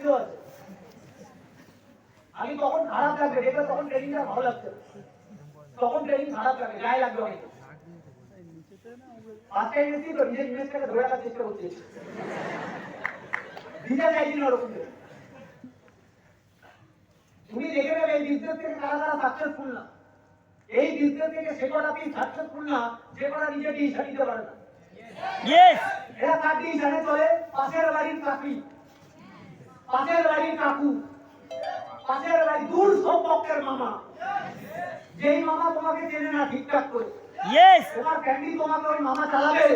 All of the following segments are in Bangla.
বুঝতেও আছে। আমি তখন খারাপ লাগবে, দেখবে তখন ট্রেনিংটা ভালো লাগছে, তখন ট্রেনিং খারাপ লাগবে, গায়ে লাগবে অনেক। বাচ্চাই বেশি তো নিজের ইমেজটাকে ধরে রাখার চেষ্টা করছে, দিতে চাইছি না ওরকম। তুমি দেখে নেবে এই বিজনেস থেকে কারা কারা সাকসেসফুল না, এই বিজনেস থেকে সে কটা পিস সাকসেসফুল না যে কটা নিজে ডিসিশন নিতে পারে না। এরা কার ডিসিশনে চলে? পাশের বাড়ির কাকি, পাশের বাড়ির কাকু, পাশের বাড়ি দূর সম্পর্কের মামা, যেই মামা তোমাকে চেনে না ঠিকঠাক করে। তোমার ক্যান্ডি তোমাকে ওই মামা চালাবে?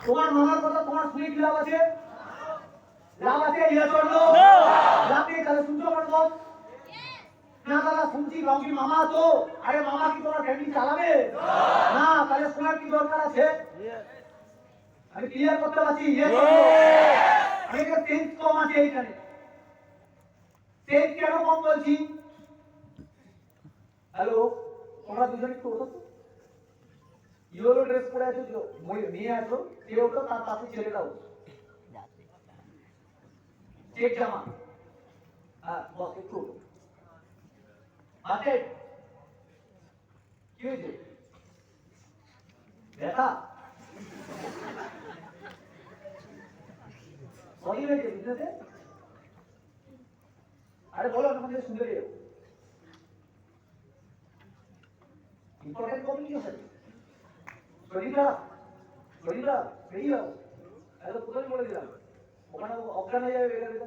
তোমার মামার কথা তোমার শুনে কি লাভ আছে? লাভ আছে? লাভ নেই। তাহলে শুনছো আমার কথা না? দাদা শুনছি রঙি মামা তো, আরে মামা কি তোমার ক্যান্ডি চালাবে না? তাহলে শোনার কি দরকার আছে? আমি ক্লিয়ার করতে পারছি? আমি সেন্স কম আছে এইখানে। সেন্স কেন কম বলছি? হ্যালো, তোমরা দুজন একটু ওঠো তো। ইয়েলো ড্রেস পরে আছো, মেয়ে আছো, সে ওঠো, তার পাশে ছেলেটাও চেক জামা। হ্যাঁ বস একটু আছে। কি হয়েছে? ব্যথা? সরি হয়েছে বিজনেসে? আরে বলো আমাদের শুনতে যাও। Important communication. শরীর খারাপ, শরীর খারাপ, বেরিয়ে যাও। এত কোথায় বলে দিলাম, ওখানে অজ্ঞান হয়ে যাবে।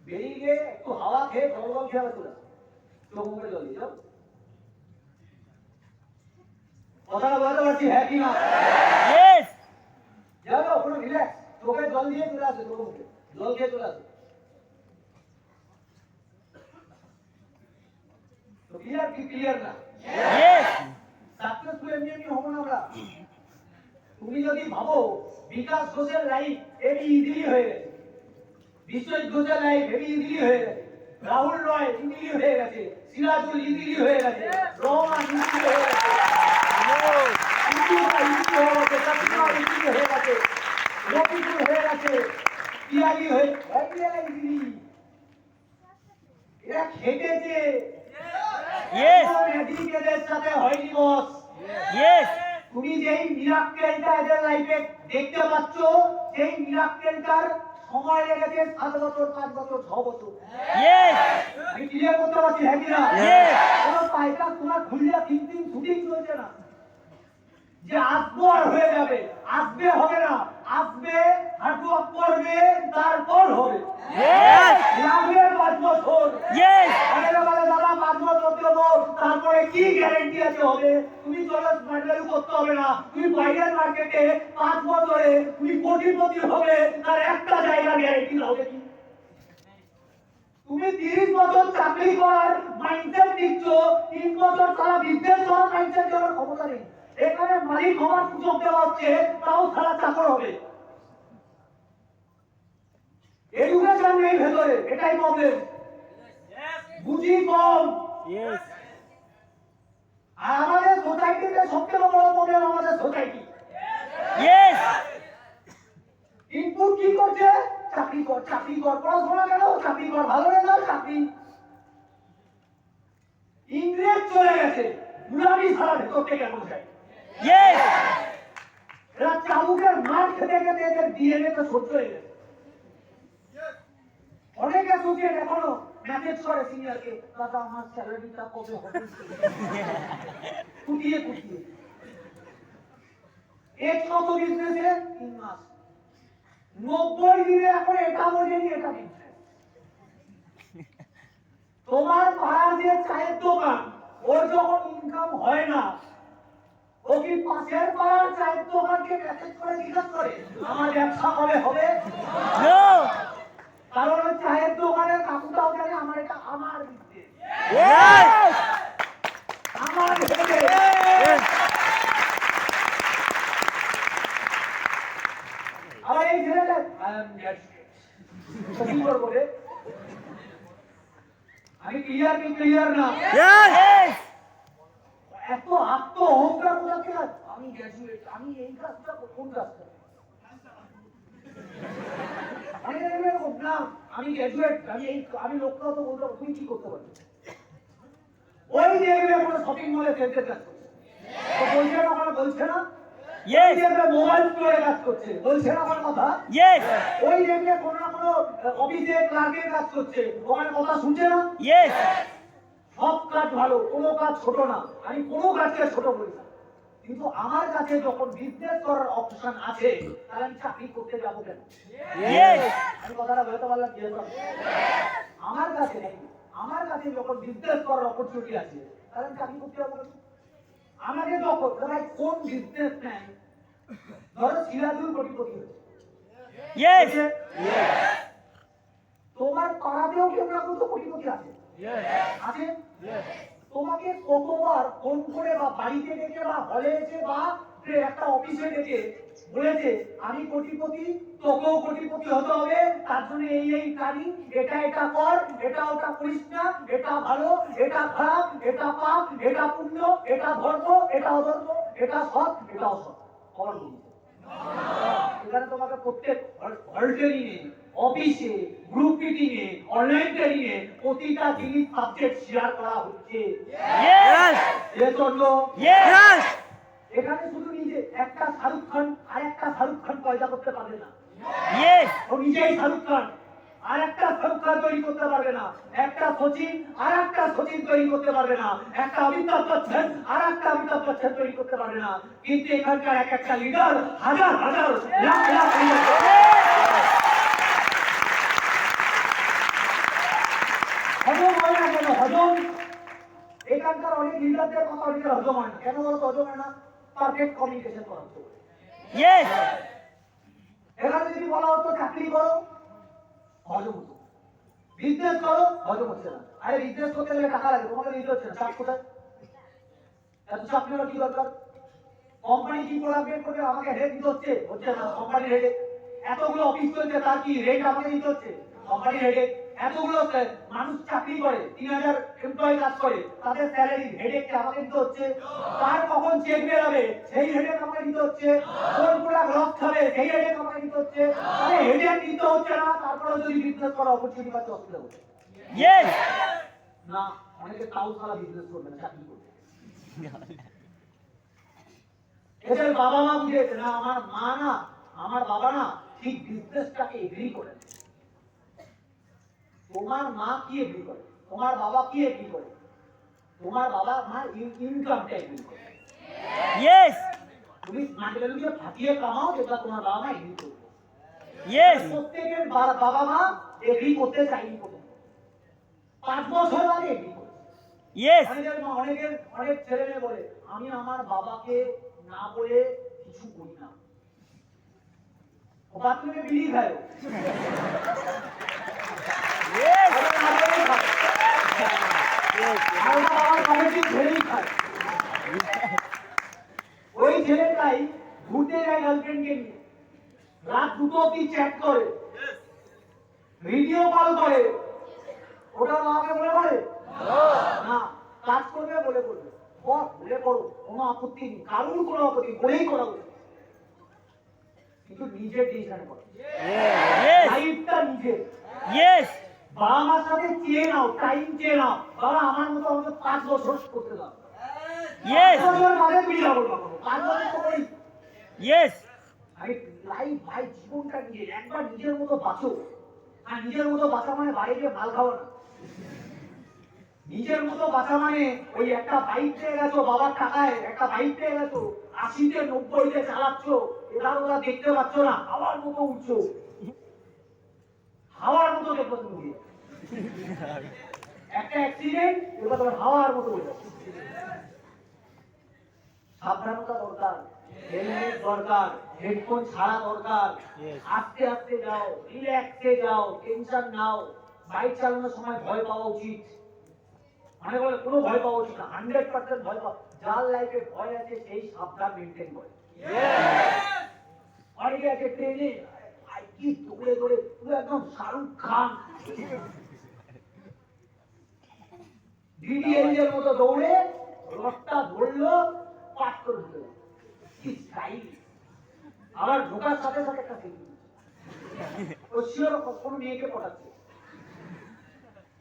বেরিয়ে গিয়ে একটু হাওয়া খেয়ে জল খেয়াল করে চোখ মুখে জল দিয়ে যাও। কথাটা বলতে পারছি হ্যাঁ কি না? যাও কোনো রিল্যাক্স, চোখে জল দিয়ে চলে আসে, চোখ মুখে জল খেয়ে চলে আসে। তো ক্লিয়ার কি ক্লিয়ার না? সাকসেসফুল এমনি এমনি হবো না আমরা। তুমি যদি ভাবো বিকাশ ঘোষের লাইফ এই ইজিলি হয়ে গেছে, বিশ্বজিৎ ঘোষের লাইফ এই ইজিলি হয়ে গেছে, রাহুল রয় ইজিলি হয়ে গেছে, সিরাজুল ইজিলি হয়ে গেছে, রহমান ইজিলি হয়ে গেছে, রফিকুল হয়ে গেছে, পিয়ালি হয়ে ইজিলি। এরা খেটেছে, এদের সাথে হয়নি বস। তুমি যেই মিরাক্কেলটা এদের লাইফে দেখতে পাচ্ছ, সেই মিরাক্কেলটার সময় লেগেছে 7 বছর, 5 বছর, 6 বছর। আমি ক্লিয়ার করতে পারছি হ্যাঁ কিনা? কোনো পায়টা তোমার খুললে তিন শুটিং চলছে না যে আসবো আর হয়ে যাবে। আসবে হবে না, আসবে হাঁটু আপ করবে, তারপর হবে। লাগবে 5 বছর। দাদা 5 বছর দেবো, তারপরে কি গ্যারেন্টি আছে হবে? তুমি চলো স্মার্ট ভ্যালু করতে হবে না, তুমি বাইরের মার্কেটে 5 বছরে তুমি কোটিপতি হবে, তার একটা জায়গা গ্যারেন্টি হবে কি? তুমি 30 বছর চাকরি করার মাইন্ডসেট দিচ্ছ, 3 বছর সারা বিজনেস করার মাইন্ডসেট দেওয়ার ক্ষমতা নেই। এখানে মালিক হওয়ার সুযোগ দেওয়া হচ্ছে, তাও সারা চাকর হবে। এডুকেশন নেই ভেতরে, এটাই প্রবলেম। বুঝি কম। আর আমাদের সোসাইটিতে সবথেকে বড় প্রবলেম আমাদের সোসাইটি। ইনপুট কি করছে? চাকরি কর, চাকরি কর, পড়াশোনা কেন? চাকরি কর, ভালো রেজাল্ট, চাকরি। ইংরেজ চলে গেছে, গুলামি সারা ভেতর থেকে বোঝায়। এরা চাবুকের মার খেতে খেতে এদের ডিএনএ তে সহ্য হয়ে গেছে। অনেকে সোচিয়ে এখনো মেসেজ করে সিনিয়রকে, দাদা আমার স্যালারিটা কবে হবে? কুটিয়ে কুটিয়ে এক কত বিজনেসে 3 মাস, 90 দিনে এখন এটা বোঝেনি এটা বিজনেস। তোমার পাড়ার যে চায়ের দোকান, ওর যখন ইনকাম হয় না, ও কি পাশের পাড়ার চায়ের দোকানকে মেসেজ করে জিজ্ঞাসা করে আমার ব্যবসা কবে হবে? কারণ ওই চায়ের দোকানের কাকুটাও জানে আমার এটা আমার বিজনেস, আমার আবার এই ছেলেটা কি করবো রে? আমি ক্লিয়ার কি ক্লিয়ার না? এত আত্ম অহংকার কোথা থেকে? আমি গ্র্যাজুয়েট, আমি এই কাজটা কোন কাজটা? আমি এরকম না আমি গ্র্যাজুয়েট, আমি লোকটা তো বলতে তুমি কি করতে পারবে? ওই দেখবে কোনো শপিং মলে ফেলতে কাজ করছে, তো বলছে না আমার, বলছে না ওই দেখবে মোবাইল স্টোরে কাজ করছে, বলছে না আমার কথা? ওই দেখবে কোনো না কোনো অফিসে ক্লার্কের কাজ করছে, ওখানে কথা শুনছে না? সব কাজ ভালো, কোনো কাজ ছোট না, আমি কোনো কাজকে ছোট বলি না। কিন্তু আমার কাছে যখন বিজনেস করার অপশন আছে, তাহলে আমি চাকরি করতে যাবো কেন? আমি কথাটা বলতে পারলাম কি? আমার কাছে যখন বিজনেস করার অপরচুনিটি আছে, তাহলে আমি চাকরি করতে যাবো কেন? আমাকে যখন ভাই কোন বিজনেসম্যান ধরো সিরাজুল কোটিপতি হয়েছে, তোমার পাড়াতেও কেউ না কেউ তো কোটিপতি আছে, আছে? তোমাকে কতবার ফোন করে বা বাড়িতে ডেকে বা হলে এসে বা একটা অফিসে ডেকে বলেছে আমি কোটিপতি, তোকেও কোটিপতি হতে হবে, তার জন্য এই কারি, এটা কর, এটা ওটা করিস না, এটা ভালো, এটা খারাপ, এটা পাপ, এটা পুণ্য, এটা ধর্ম, এটা অধর্ম, এটা সৎ, এটা অসৎ, কর বলছে। এখানে তোমাকে প্রত্যেক হলটেরিংয়ে, অফিসে, গ্রুপ মিটিংয়ে, অনলাইন ট্রেনিংয়ে প্রতিটা জিনিস সাবজেক্ট শেয়ার করা হচ্ছে। এখানে শুধু নিজে একটা শাহরুখ খান আর একটা শাহরুখ খান পয়দা করতে পারবে না, ও নিজেই শাহরুখ খান, আর একটা শাহরুখ খান তৈরি করতে পারবে না, একটা সচিন আর একটা সচিন তৈরি করতে পারবে না, একটা অমিতাভ বচ্চন আর একটা অমিতাভ বচ্চন তৈরি করতে পারবে না। কিন্তু এখানকার এক একটা লিডার হাজার হাজার লাখ লাখ হজম হয় না কেন? হজম এখানকার অনেক লিডারদের কথা অনেকের হজম হয় না কেন বলতো? হজম হয় না, পারফেক্ট কমিউনিকেশন করা হতো। এখানে যদি বলা হতো চাকরি করো, হজম হতো, বিজনেস করো, হজম হচ্ছে না। আরে বিজনেস করতে গেলে টাকা লাগে, তোমাকে দিতে হচ্ছে না, চাপ কোথায়? এত চাপ নেওয়ার কি দরকার? কোম্পানি কি করে আপডেট করবে, আমাকে হেড দিতে হচ্ছে না, কোম্পানির হেডে। এতগুলো অফিস চলছে, তার কি রেট আমাকে দিতে হচ্ছে? কোম্পানির হেডে। এতগুলো মানুষ চাকরি করে, 3000 এমপ্লয়ি কাজ করে, তাদের স্যালারি হেডে আমাকে দিতে হচ্ছে। তার কখন চেক বেরোবে সেই হেডে আমাকে দিতে হচ্ছে, কোন প্রোডাক্ট লস খাবে সেই হেডে আমাকে দিতে হচ্ছে। আরে হেডে দিতে হচ্ছে না, তারপরে যদি বিজনেস করার অপরচুনিটি পাচ্ছে অসুবিধা হচ্ছে না। অনেকে তাও সারা বিজনেস করবে না, চাকরি করবে। এদের বাবা মা বুঝেছে না, আমার মা না, আমার বাবা না ঠিক বিজনেসটাকে এগ্রি করে। তোমার মা কি এগ্রি করে, তোমার বাবা কি এগ্রি করে? তোমার বাবা মা ইনকামটা এগ্রি করে। তুমি মাটিগুলো ফাটিয়ে কামাও, যেটা তোমার বাবা মা এগ্রি করবে। প্রত্যেকের বাবা মা এগ্রি করতে চাইনি, প্রথম 5 বছর আগে এগ্রি করে। অনেক ছেলে মেয়ে বলে আমি আমার বাবাকে না বলে কিছু করি না, बात में बिलीव है ওই ছেলেটাই ঘুরতে যায় গার্লফ্রেন্ডকে নিয়ে, রাত 2টো অবধি চ্যাট করে, ভিডিও কল করে। ওটা মাকে বলে করে না, কাজ করবে বলে করবে, বলে করো, কোনো আপত্তি নেই, কারোর কোনো আপত্তি বলেই করা উচিত। কিন্তু নিজের ডিসিশন করো, লাইফটা নিজের। বাবা মার সাথে চেয়ে নাও, টাইম চেয়ে নাও, বাবা আমার মতো আমাকে 5 বছর করতে দাও, 5 বছর বাদে বিয়ে যাবো, 5 বছর তো করি। লাইফ ভাই, জীবনটা নিজের, একবার নিজের মতো বাঁচো। আর নিজের মতো বাঁচা মানে বাইরে গিয়ে মাল খাওয়া না। নিজের মতো বাঁচা মানে ওই একটা বাইক পেয়ে গেছো, বাবার টাকায় একটা বাইক পেয়ে গেছো, 80-তে 90-তে চালাচ্ছ, এবার ওরা দেখতে পাচ্ছ না, হাওয়ার মতো উঠছো, হাওয়ার মতো দেখবো তুমি। একটা অ্যাক্সিডেন্ট, এবার তোমার হাওয়ার মতো উঠে যাচ্ছে। সাবধানতা দরকার, হেলমেট দরকার, হেডফোন ছাড়া দরকার, আস্তে আস্তে যাও, রিল্যাক্সে যাও, টেনশন নাও। বাইক চালানোর সময় ভয় পাওয়া উচিত, মানে বলে কোনো ভয় পাওয়া উচিত না, 100% ভয় পাওয়া। যার লাইফে ভয় আছে সেই সাবধান মেনটেন করে। অনেকে আছে ট্রেনে কি দৌড়ে দৌড়ে, পুরো একদম শাহরুখ খান ডিডিএল মতো দৌড়ে, রথটা ধরলো, পাট করে ঢুকে গেল, কি স্টাইল। আবার ঢোকার সাথে সাথে একটা ও শিওর কোনো মেয়েকে পটাচ্ছে,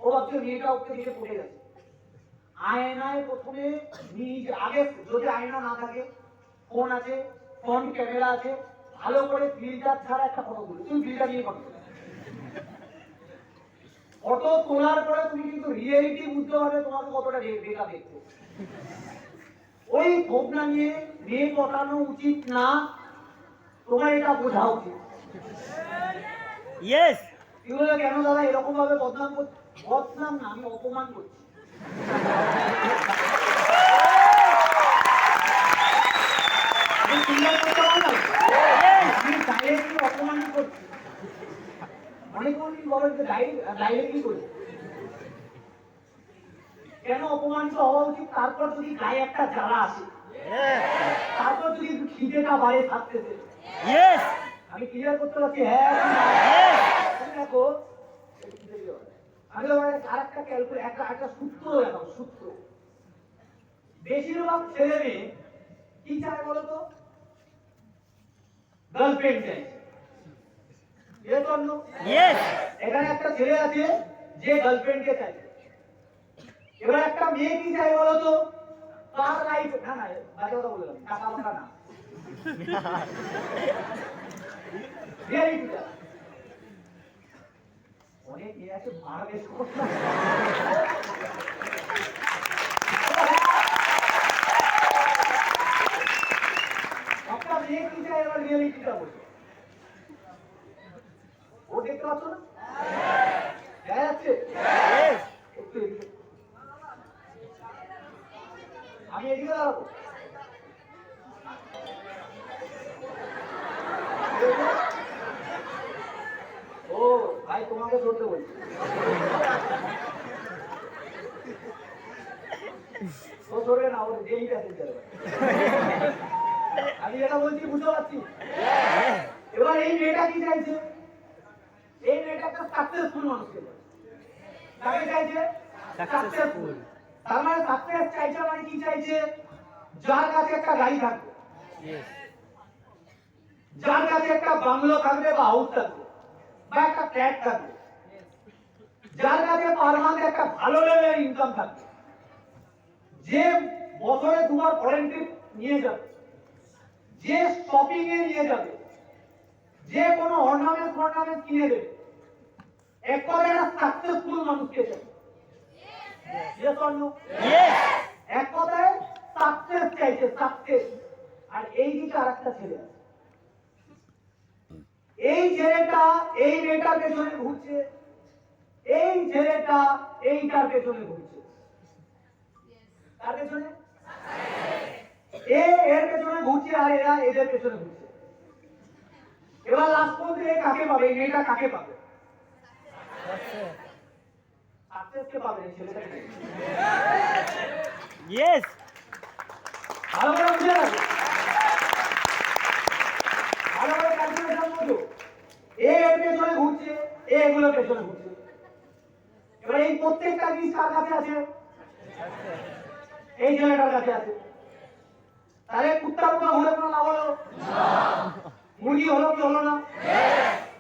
ও ভাবছে মেয়েটা ওকে দিকে পড়ে গেছে। আয়নায় প্রথমে আগে যদি আয়না না থাকে, ফোন আছে, ফ্রন্ট ক্যামেরা আছে, ভালো করে ফিল্টার ছাড়া একটা ফটো তুলো। তুমি ফিল্টার নিয়ে ফটো তোলো। ফটো তোলার পরে তুমি কিন্তু রিয়েলিটি বুঝতে পারবে তোমাকে কতটা বেকা দেখছো। ওই ভাবনা নিয়ে মেয়ে পটানো উচিত না, তোমার এটা বোঝা উচিত। ইয়েস। এগুলো কেন দাদা এরকম ভাবে বদনাম করছি? বদনাম না, আমি অপমান করছি। আমি সুন্দর করতে পারলাম, আমি ডাইরেক্টলি অপমানই করছি। অনেক মানুষ বলেন যে ডাইরেক্টলি করি, কেন অপমানিত হওয়া উচিত? তারপর যদি গায়ে একটা জ্বালা আসে, তারপর যদি খিদেটা বাড়ে থাকতেছে, আমি ক্লিয়ার করতে পারছি। হ্যাঁ দেখো, আমি আর একটা ক্যালকুলেট একটা সূত্র দেখাবো, সূত্র। বেশিরভাগ ছেলে মেয়ে কি চায় বলতো? গার্লফ্রেন্ড চাই। এখানে একটা ছেলে আছে যে গার্লফ্রেন্ডকে চাই। এবার একটা মেয়ে কি চাই বলতো? তার লাইফ না না বাজে কথা বললাম, টাকা মাকা না, অনেক মেয়ে আছে মারা বেশ করতে। একটা মেয়ে কি চাই এবার রিয়েলিটিটা বলছে। ও দেখতে পাচ্ছ না? দেখা যাচ্ছে? একটু এদিকে। আমি এদিকে দাঁড়াবো। ও ভাই তোমাকে ধরতে বলছি। ও ধরবে না, ওর ডেলি আছে। আমি যেটা বলছি বুঝতে পারছি। এবার এই মেয়েটা কি চাইছে? এই মেয়েটা একটা সাকসেসফুল মানুষকে তাকে চাইছে সাকসেসফুল। তার মানে সাকসেস চাইছে মানে কি চাইছে? যার কাছে একটা গাড়ি থাকবে, যার কাছে একটা বাংলো থাকবে বা হাউস থাকবে বা একটা ফ্ল্যাট থাকবে, যার কাছে পার মান্থ একটা ভালো লেভেলের ইনকাম থাকবে, যে বছরে দুবার ফরেন ট্রিপ নিয়ে যাবে, যে শপিং এ নিয়ে যাবে, যে কোনো অর্নামেন্ট কিনে দেবে, এক কথায় একটা সাকসেসফুল মানুষকে চাই। এক কথায় সাকসেস চাইছে, সাকসেস। আর এই দিকে আর একটা ছেলে আছে, এই ছেলেটা এই মেয়েটার পেছনে ঘুরছে, এই ছেলেটা এইটার পেছনে ঘুরছে। তার পেছনে এর পেছনে ঘুরছে আর এরা এদের পেছনে ঘুরছে। এবার লাস্ট পর্যন্ত কাকে পাবে? এই মেয়েটা কাকে পাবে? সাকসেসকে পাবে এই ছেলেটাকে। ইয়েস। ভালো করে বুঝে রাখো, ভালো করে ক্যালকুলেশন করো। এর পেছনে ঘুরছে, এগুলোর পেছনে ঘুরছে। এবার এই প্রত্যেকটা জিনিস কার কাছে আছে? এই ছেলেটার কাছে আছে। তাহলে কুত্তার উপর ঘুরে কোনো লাভ হলো? মুরগি হলো কি হলো না?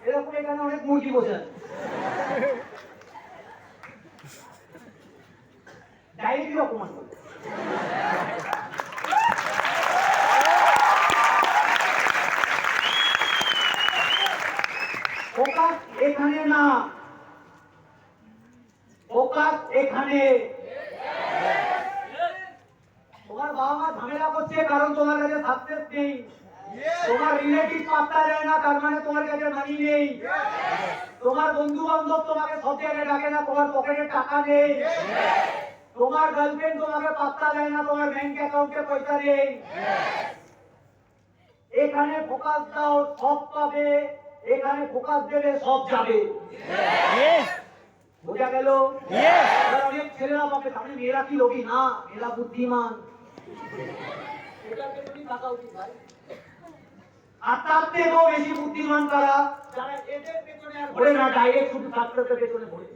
এরকম এখানে অনেক মুরগি বসে আছে। ডাইরেক্টলি অপমান করবে। ফোকাস এখানে না, ফোকাস এখানে। তোমার বাবা মা ঝামেলা করছে কারণ তোমার কাছে সাকসেস নেই। তোমার রিলেটিভ পাত্তা দেয় না, তার মানে তোমার কাছে মানি নেই। তোমার বন্ধু বান্ধব তোমাকে সব জায়গায় ডাকে না, তোমার পকেটে টাকা নেই। তোমার গার্লফ্রেন্ড তোমাকে পাত্তা দেয় না, তোমার ব্যাংক অ্যাকাউন্টে পয়সা নেই। এখানে ফোকাস দাও, সব পাবে। এখানে ফোকাস দেবে, সব যাবে। বোঝা গেল? অনেক ছেলেরা পাবে, তাহলে মেয়েরা কি লোভী না, মেয়েরা বুদ্ধিমান। এটাকে তুমি থাকা উচিত ভাই। আর তার থেকেও বেশি বুদ্ধিমান তারা যারা এদের পেছনে আর ঘোরে না, ডাইরেক্ট শুধু ছাত্রদের পেছনে ঘোরে।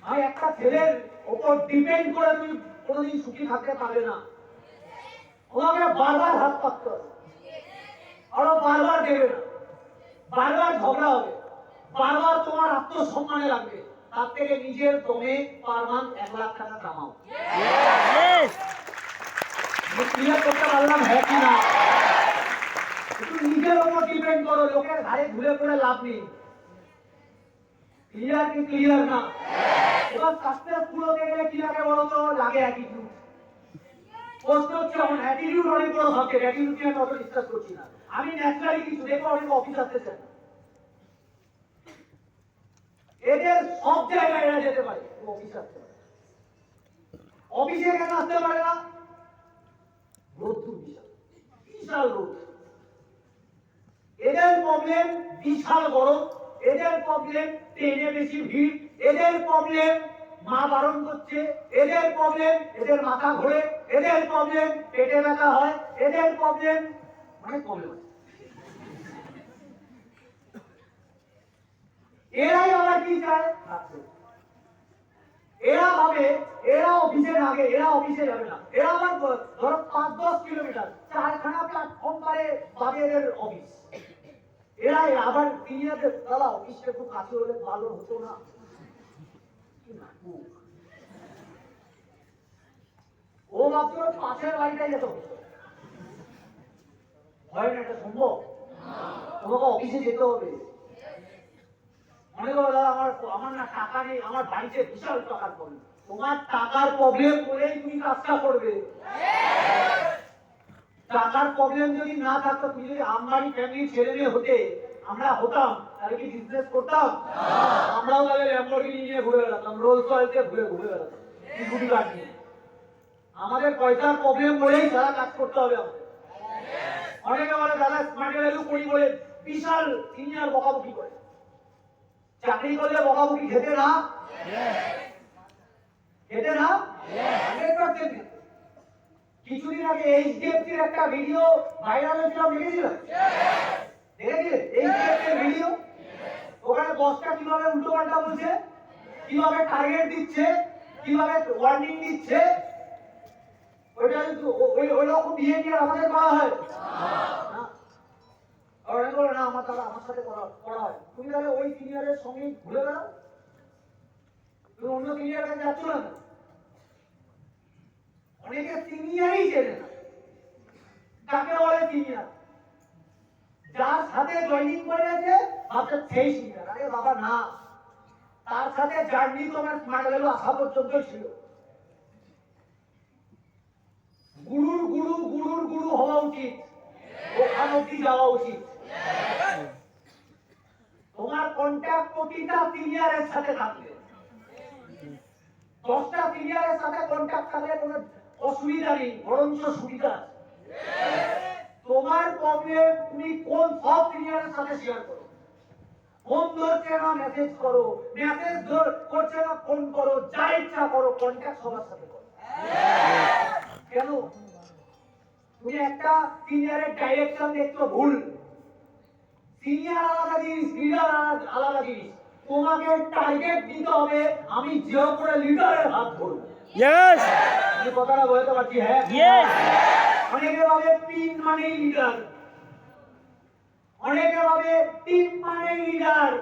ভাই একটা ছেলের ওপর ডিপেন্ড করে তুমি কোনোদিন সুখী থাকতে পারবে না। তোমাকে বারবার হাত পাততে হবে, আরো বারবার দেবে না, বারবার ঝগড়া হবে, বারবার তোমার আত্মসম্মানে লাগবে। তার থেকে নিজের দমে পার মান্থ 1 লাখ টাকা কামাও। ক্লিয়ার করতে পারলাম হ্যাঁ কি না? একটু নিজের উপর ডিপেন্ড করো, লোকের ঘাড়ে ঘুরে করে লাভ নেই। ক্লিয়ার কি ক্লিয়ার না? এবার সাকসেসফুল হতে গেলে কি লাগে বলো তো? লাগে অ্যাটিটিউড। প্রশ্ন হচ্ছে আমার অ্যাটিটিউড অনেক বড় সাবজেক্ট, অ্যাটিটিউড নিয়ে আমি অত ডিসকাস করছি না। আমি ন্যাচারালি কিছু দেখো, অনেক অফিস আসতে চান, এদের সব জায়গায় এরা যেতে পারে, অফিস আসতে পারে। অফিসে কেন আসতে পারে না? রোদ্দুর বিশাল, বিশাল রোদ। এদের প্রবলেম বিশাল গরম, এদের প্রবলেম ট্রেনে বেশি ভিড়, এদের প্রবলেম মা বারণ করছে, এদের প্রবলেম এদের মাথা ঘোরে, এদের প্রবলেম পেটে ব্যথা হয়, এদের প্রবলেম অনেক প্রবলেম। এরাই আবার কি চায়? এরা ভাবে এরা অফিসে লাগে, এরা অফিসে যাবে না। এরা আবার ধরো 5-10 কিলোমিটার 4খানা প্ল্যাটফর্ম পাবে এদের অফিস। এরা আবার সিনিয়রদের দাদা অফিসটা একটু কাছে হলে ভালো হতো না? ও মাত্র পাশের বাড়িটাই যেত, হয় না? এটা সম্ভব? তোমাকে অফিসে যেতে হবে। মনে করো দাদা আমার না টাকা নেই, আমার বাড়িতে বিশাল টাকার প্রবলেম। তোমার টাকার প্রবলেম বলেই তুমি কাজটা করবে। টাকার প্রবলেম যদি না থাকতো, তুমি যদি আম্বানি ফ্যামিলি ছেলে মেয়ে হতে, আমরা হতাম, তাহলে কি বিজনেস করতাম? আমরাও তাহলে ল্যাম্বরগিনি নিয়ে ঘুরে বেড়াতাম, রোলস রয়েসে ঘুরে বেড়াতাম, স্কুটি গাড়ি নিয়ে। আমাদের পয়সার প্রবলেম বলেই সারা কাজ করতে হবে আমাদের। অনেকে বলে দাদা স্মার্ট ভ্যালু করি বলে বিশাল সিনিয়র বকাবকি করে। চাকরি করলে বকাবকি খেতে না? খেতে না? কিছুদিন আগে এইচডিএফসির একটা ভিডিও ভাইরাল হয়েছিল, দেখেছিলাম। দেখেছিলে এইচডিএফসির ভিডিও? ওখানে বসটা কিভাবে উল্টো পাল্টা বলছে, কিভাবে টার্গেট দিচ্ছে, কিভাবে ওয়ার্নিং দিচ্ছে। ওইটা কিন্তু ওই রকম বিহেভিয়ার আমাদের করা হয় না। ওরা বলে না আমার দাদা আমার সাথে করা হয়। তুমি তাহলে ওই সিনিয়রের সঙ্গে ঘুরে বেড়াও, তুমি অন্য সিনিয়রের কাছে যাচ্ছ না। অনেকে সিনিয়রই চেনে না, কাকে বলে সিনিয়র? যার সাথে জয়েনিং করে আছে ভাবছে সেই সিনিয়র। আরে বাবা না, তার সাথে জার্নি তোমার স্মার্ট ভ্যালু আসা পর্যন্ত ছিল। গুরুর গুরু গুরুর গুরু হওয়া উচিত, ওখান অব্দি যাওয়া উচিত। তোমার কন্ট্যাক্ট প্রতিটা সিনিয়রের সাথে থাকবে। 10টা সিনিয়রের সাথে কন্ট্যাক্ট থাকলে কোনো অসুবিধা নেই, বরঞ্চ সুবিধা। তোমার প্রবলেম তুমি কোন সব সিনিয়রের সাথে শেয়ার করো। ফোন ধরছে না মেসেজ করো, মেসেজ করছে না ফোন করো, যা ইচ্ছা করো, কন্ট্যাক্ট সবার সাথে করো। কেন? তুমি একটা সিনিয়রের ডাইরেকশন দেখছো ভুল। সিনিয়র আলাদা জিনিস, লিডার আলাদা জিনিস। তোমাকে টার্গেট দিতে হবে, আমি যে করে লিডারের হাত ধরবো। ইয়েস, আমি কথাটা বলতে পারছি? হ্যাঁ, ইয়েস। অনেকে ভাবে পিন মানে লিডার, অনেকে ভাবে টিম মানে লিডার।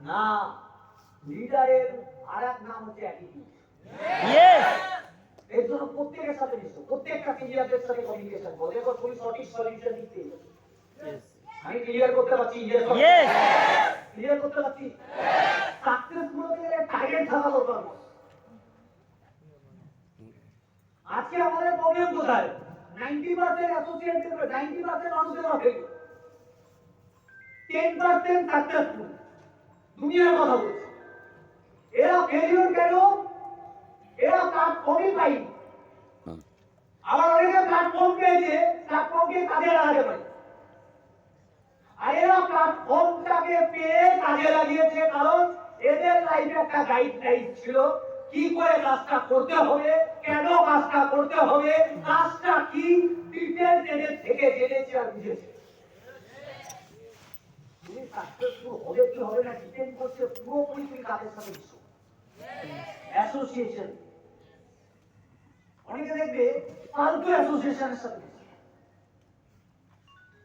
না, লিডারের আরেক নাম হচ্ছে অ্যাটিটিউড। ইয়েস। এর জন্য প্রত্যেকের সাথে মিশো, প্রত্যেকটা সিনিয়রদের সাথে কমিউনিকেশন করো, দেখো তুমি সঠিক সলিউশন দিতে। আমি ক্লিয়ার করতে পারছি? ইয়েস, ক্লিয়ার করতে পারছি? সাকসেসফুল হতে গেলে টার্গেট থাকা দরকার। আজকে আমাদের প্রবলেম কোথায়? 90% অ্যাসোসিয়েটেড, 90% মানুষের হবে, 10% সাকসেসফুল। দুনিয়ার কথা বলছি। এরা ফেলিওর কেন? এরা প্ল্যাটফর্মই পাইনি। আবার অনেকে প্ল্যাটফর্ম পেয়েছে, প্ল্যাটফর্মকে কাজে লাগাতে পারে। আর এরা প্ল্যাটফর্মটাকে পেয়ে কাজে লাগিয়েছে, কারণ এদের লাইফে একটা গাইডলাইন ছিল, কি করে কাজটা করতে হবে, কেন কাজটা করতে হবে, কাজটা কি, ডিটেইলস এদের থেকে জেনেছে আর বুঝেছে। তুমি সাকসেসফুল হবে কি হবে না ডিপেন্ড করছে পুরোপুরি তুমি কাদের সাথে মিশো, অ্যাসোসিয়েশন। অনেকে দেখবে ফালতু অ্যাসোসিয়েশনের সাথে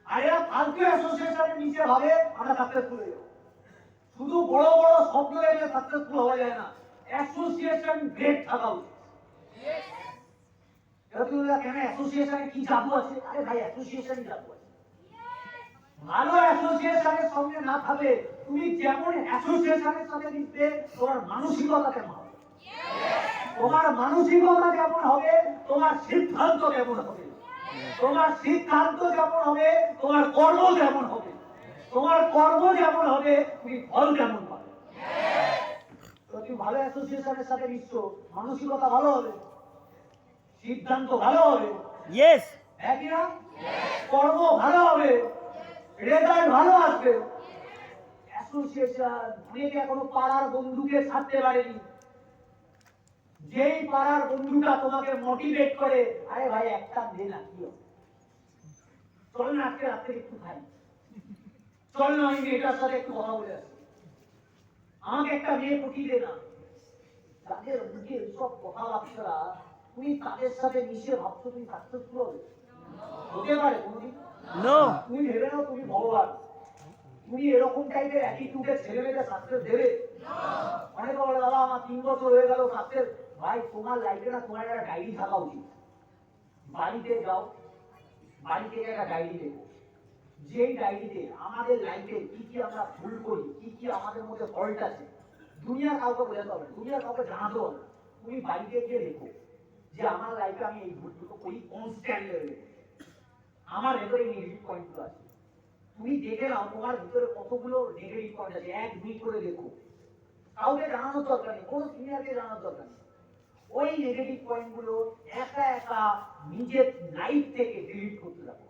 আর এরা ফালতু অ্যাসোসিয়েশনের নিচে ভাবে আমরা সাকসেসফুল হয়ে যাবো। শুধু বড় বড় স্বপ্ন দেখলে সাকসেসফুল হওয়া যায় না, অ্যাসোসিয়েশন গ্রেড থাকা উচিত। এরা তুমি কেন অ্যাসোসিয়েশনে কি জাদু আছে? আরে ভাই অ্যাসোসিয়েশনই জাদু আছে। ভালো অ্যাসোসিয়েশনের সঙ্গে না থাকলে তুমি যেমন অ্যাসোসিয়েশনের সাথে মিশবে তোমার মানসিকতা কেমন হবে, তোমার মানসিকতা যেমন হবে তোমার সিদ্ধান্ত কেমন হবে, তোমার সিদ্ধান্ত যেমন হবে তোমার কর্ম যেমন হবে, তোমার কর্ম যেমন হবে তুমি ফল কেমন পাবে। তো তুমি ভালো অ্যাসোসিয়েশনের সাথে মিশছো, মানসিকতা ভালো হবে, সিদ্ধান্ত ভালো হবে, ইয়েস একই না? কর্ম ভালো হবে, রেজাল্ট ভালো আসবে। অ্যাসোসিয়েশন অনেকে এখনো পাড়ার বন্ধুকে ছাড়তে পারেনি। যেই পাড়ার বন্ধুটা তোমাকে মোটিভেট করে, আরে ভাই একটা দে না, কি হবে, চল না আজকে রাত্রে একটু খাই, চল না আমি মেয়েটার সাথে একটু কথা বলে আসি, আমাকে একটা মেয়ে পটিয়ে দে না। তাদের মুখে সব কথাবার্তা তুমি তাদের সাথে মিশে ভাবছো তুমি সাকসেসফুল হবে? হতে পারে কোনদিন? নো তুমি ভেবে নাও তুমি ভগবান, তুমি এরকম টাইপের অ্যাটিটিউডের ছেলে মেয়েদের সাকসেস দেবে? অনেকে বলে দাদা আমার 3 বছর হয়ে গেল সাকসেস। ভাই তোমার লাইফে না তোমার একটা ডায়েরি থাকা উচিত। বাড়িতে যাও, বাড়ি থেকে একটা ডায়েরি দেখো, যেই ডায়েরিতে আমাদের লাইফে কি কি আমরা ভুল করি, কি কি আমাদের মধ্যে ফল্ট আছে, দুনিয়ার কাউকে বোঝাতে হবে না, দুনিয়ার কাউকে জানাতে হবে না, তুমি বাড়িতে গিয়ে দেখো যে আমার লাইফে আমি এই ভুলগুলো করি কোন স্ট্যান্ডার্ডে, আমার ভেতরে এই নেগেটিভ পয়েন্টগুলো আছে। তুমি দেখে নাও তোমার ভিতরে কতগুলো নেগেটিভ পয়েন্ট আছে, 1-2 করে দেখো, কাউকে জানানোর দরকার নেই, কোনো সিনিয়রকে জানানোর দরকার নেই। ওই নেগেটিভ পয়েন্টগুলো একা একা নিজের লাইফ থেকে ডিলিট করতে থাকো।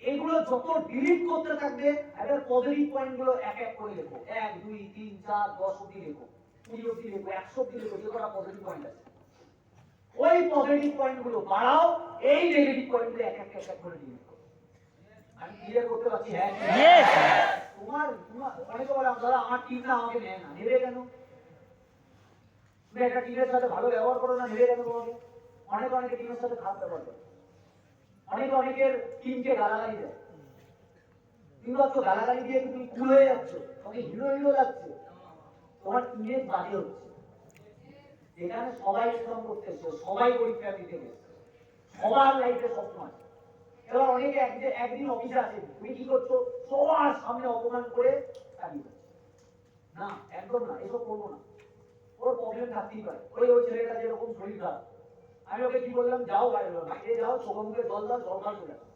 এগুলো যত ডিলিট করতে থাকবে এবার পজিটিভ পয়েন্টগুলো এক এক করে লেখো, 1 2 3 4 10 অবধি লেখো, 20 অবধি লেখো, 100 অবধি লেখো, যে কটা পজিটিভ পয়েন্ট আছে ওই পজিটিভ পয়েন্টগুলো বাড়াও, এই নেগেটিভ পয়েন্টগুলো এক এক করে ডিলিট করো। আমি ক্লিয়ার করতে পারছি? হ্যাঁ ইয়েস তোমার অনেকে বলে দাদা আমার টিম না আমাকে নেয় না, নেবে কেন? তুমি একটা টিমের সাথে ভালো ব্যবহার করো না, নেবে কেন তোমাকে? অনেকে টিমের সাথে খারাপ ব্যবহার করে, অনেকের টিমকে গালাগালি দেয়। তুমি ভাবছো গালাগালি দিয়ে তুমি কুল হয়ে যাচ্ছ, তোমাকে হিরো হিরো লাগছে, তোমার ইমেজ বাজে হচ্ছে। যেখানে সবাই শ্রম করতেছে, সবাই গরিব ফ্যামিলি থেকে, সবার লাইফে স্বপ্ন আছে। এবার অনেকে একদিন অফিসে আছে, তুমি কি করছো? সবার সামনে অপমান করে চালিয়ে যাচ্ছে। না, একদম না, এসব করবো না। ওর প্রবলেম থাকতেই পারে, ওই ছেলেটা যেরকম শরীর খারাপ, আমি ওকে কি বললাম, যাও বাইরে যাও, চোখে মুখে জল দাও, জল খাওয়া চলে আসো।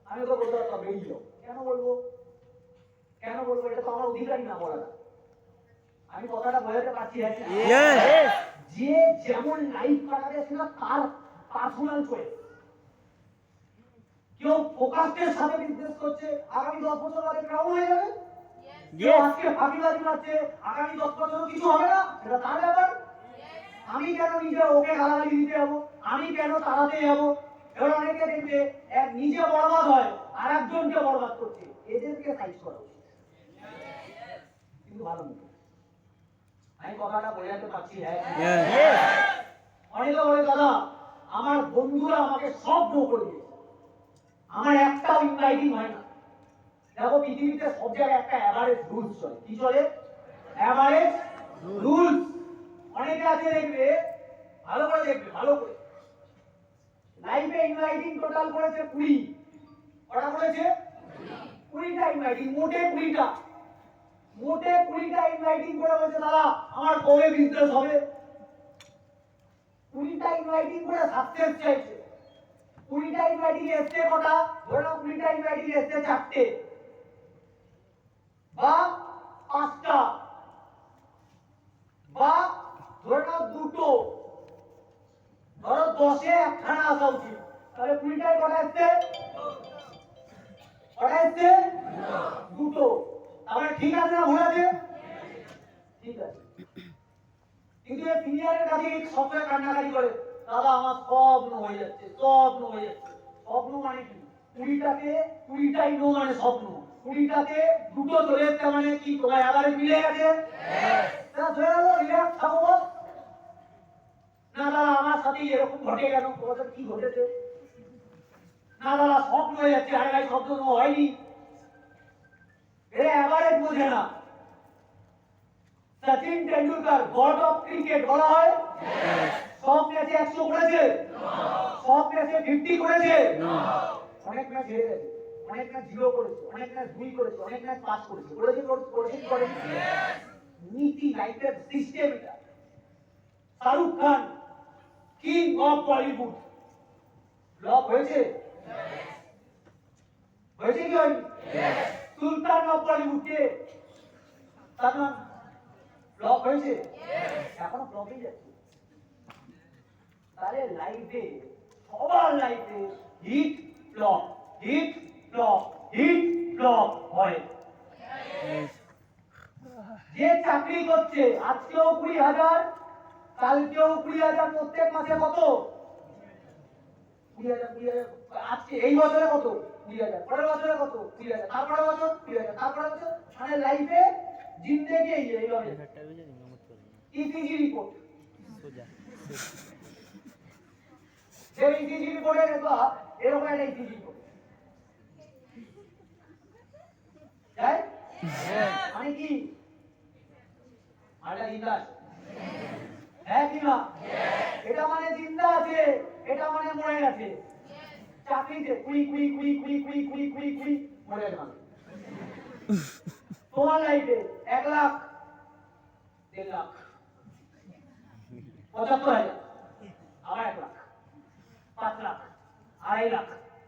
আমি ওকে বলতে পারতাম বেরিয়ে যাও, কেন বলবো? এটা তো আমার অধিকারই না বলাটা। আমি কথাটা বোঝাতে পারছি? ইয়েস যে যেমন লাইফ কাটাবে সেটা তার পার্সোনাল চয়েস। কেউ ফোকাসের সাথে বিজনেস করছে, আগামী 10 বছর বাদে ক্রাউন হয়ে যাবে। কেউ আজকে ফাঁকিবাজি মারছে, আগামী 10 বছরও কিছু হবে না, সেটা তার ব্যাপার। আমি কেন নিজে ওকে গালাগালি দিতে যাবো, আমি কেন তাড়াতে যাবো? এবার অনেকে দেখবে এক নিজে বরবাদ হয় আর একজনকে বরবাদ করছে, এদেরকে সাইজ করা উচিত। কিন্তু ভালো মুখ, আমি কথাটা বোঝাতে পারছি? হ্যাঁ। অনেকে বলে দাদা আমার বন্ধুরা আমাকে সব নো করে দিয়েছে, আমার একটাও ইনভাইটিং হয় না। দেখো পৃথিবীতে সব জায়গায় একটা অ্যাভারেজ রুলস চলে। কি চলে? Average rules. অনেকে আছে দেখবে, ভালো করে দেখবে, ভালো করে, লাইফে ইনভাইটিং টোটাল করেছে 20, কটা করেছে? 20টা ইনভাইটিং, মোটে 20টা ইনভাইটিং করে বলছে দাদা আমার কবে বিজনেস হবে। 20টা ইনভাইটিং করে সাকসেস চাইছে। 20টা ইনভাইটিং এসছে কটা? ধরে নাও 20টা ইনভাইটিং এসছে 4টে বা 5টা বা ধরে নাও 2টো, ধরো 10-এ একখানা আসা উচিত, তাহলে 20টায় কটা এসছে? 2টো। তাহলে ঠিক আছে না ভুল আছে? ঠিক আছে। কিন্তু এই সিনিয়রের কাছে সবসময় কান্নাকাটি করে, দাদা আমার স্বপ্ন হয়ে যাচ্ছে, স্বপ্ন মানে কি? 20টাই নো মানে স্বপ্ন, 20টাতে 2টো চলে এসছে মানে কি তোমার এবারে মিলে গেছে? রিল্যাক্স থাকো না দাদা, আমার সাথে হঠাৎই এরকম ঘটে কেন, তোমাদের কি ঘটেছে? না দাদা স্বপ্ন হয়ে যাচ্ছে, আরে ভাই স্বপ্ন হয়নি, এরা এভারেজ বোঝে না। Sachin Tendulkar god of cricket বলা হয়, সব ম্যাচে 100 করেছে, সব ম্যাচে 50 করেছে, অনেক ম্যাচ হেরে গেছে, অনেক ম্যাচ 0 করেছে, অনেক ম্যাচ 2 করেছে, অনেক ম্যাচ 5 করেছে, করেছে কি করেনি? নীতি লাইফের সিস্টেম এটা। Shahrukh Khan king of Bollywood, flop হয়েছে, হয়েছে কি হয়নি? সুলতান অফ বলিউড কে? সালমান, ফ্লপ হয়েছে, এখনো ফ্লপই যাচ্ছে। তাহলে লাইফে, সবার লাইফে hit flop, hit flop, hit flop হয়। যে চাকরি করছে আজকেও 20,000, কালকেও 20,000, প্রত্যেক মাসে কত? 20,000, আজকে এই বছরে কত? 20,000, পরের বছরে কত? 20,000, তারপরের বছর 20,000, তারপরের বছর, মানে লাইফে জিন্দেগি এইভাবে। ইসিজি রিপোর্ট, যে ইসিজি রিপোর্টে এরকম একটা ইসিজি রিপোর্ট তাই মানে কি? আরে জিন্দা আছে, হ্যাঁ কি না? এটা মানে জিন্দা আছে, এটা মানে মরে গেছে। চাকরিতে কুড়ি কুড়ি কুড়ি কুড়ি কুড়ি কুড়ি কুড়ি কুড়ি মরে গেল। তোমার লাইফে 1 লাখ, 1.5 লাখ, 75,000, আবার 1 লাখ, 5 লাখ, 2.5 লাখ,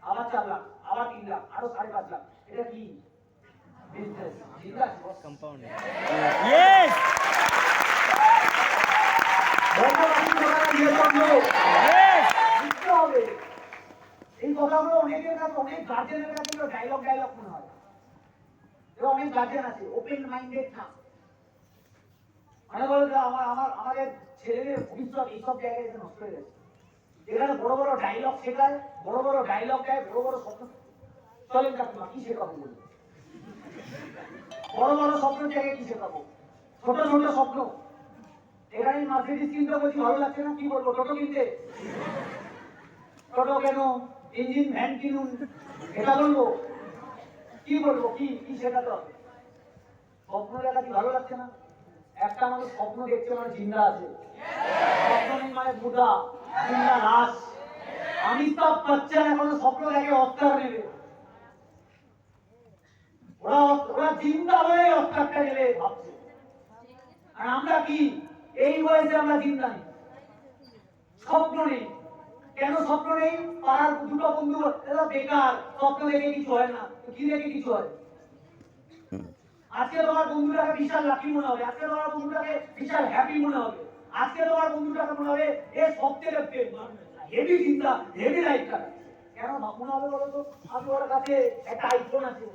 আবার 4 লাখ, আবার 3 লাখ, আরো 5.5 লাখ। এটা কি বিজনেস? জিন্দা আছে কম্পাউন্ড। ইয়েস, এই কথাগুলো অনেকের কাছে, অনেক গার্জেনের কাছে ডায়লগ মনে হয়। এবার অনেক গার্জেন আছে ওপেন মাইন্ডেড না, মানে বলে যে আমাদের ছেলেদের ভবিষ্যৎ এইসব জায়গায় এসে নষ্ট হয়ে গেছে। এখানে বড় বড় ডায়লগ শেখায়, বড় বড় ডায়লগ দেয়, বড় বড় স্বপ্ন। চলেন কাকিমা কি শেখাবো বলুন? বড় বড় স্বপ্নের জায়গায় কি শেখাবো? ছোট ছোট স্বপ্ন। এখানে মার্সিডিজ কিনতে বলছি, ভালো লাগছে না, কি বলবো? টোটো কিনতে? টোটো কেন? ইঞ্জিন ভ্যান কিনুন, এটা বলবো? কি বলবো? কি কি শেখাতে হবে? স্বপ্ন দেখা কি ভালো লাগছে না? একটা মানুষ স্বপ্ন দেখছে মানে জিন্দা আছে, স্বপ্ন নেই মানে বুধা, জিন্দা লাশ। অমিতাভ বচ্চন এখনো স্বপ্ন দেখে অস্কার নেবে, ওরা জিন্দা হয়ে অস্কারটা নেবে ভাবছে। আর আমরা কি এই বয়সে আমরা জিন্দা নেই, স্বপ্ন নেই। কেন স্বপ্ন নেই? পাড়ার দুটো বন্ধু বেকার, স্বপ্ন দেখে কিছু হয় না, কি দেখে কিছু হয়? আজকে তোমার বন্ধুটাকে বিশাল লাকি মনে হবে, আজকে তোমার বন্ধুটাকে বিশাল হ্যাপি মনে হবে, আজকে তোমার বন্ধুটাকে মনে হবে এ সব থেকে হেভি চিন্তা, হেভি লাইফ কাটাচ্ছে। কেন মনে হবে বলো তো? আমি ওর কাছে একটা আইফোন আছে,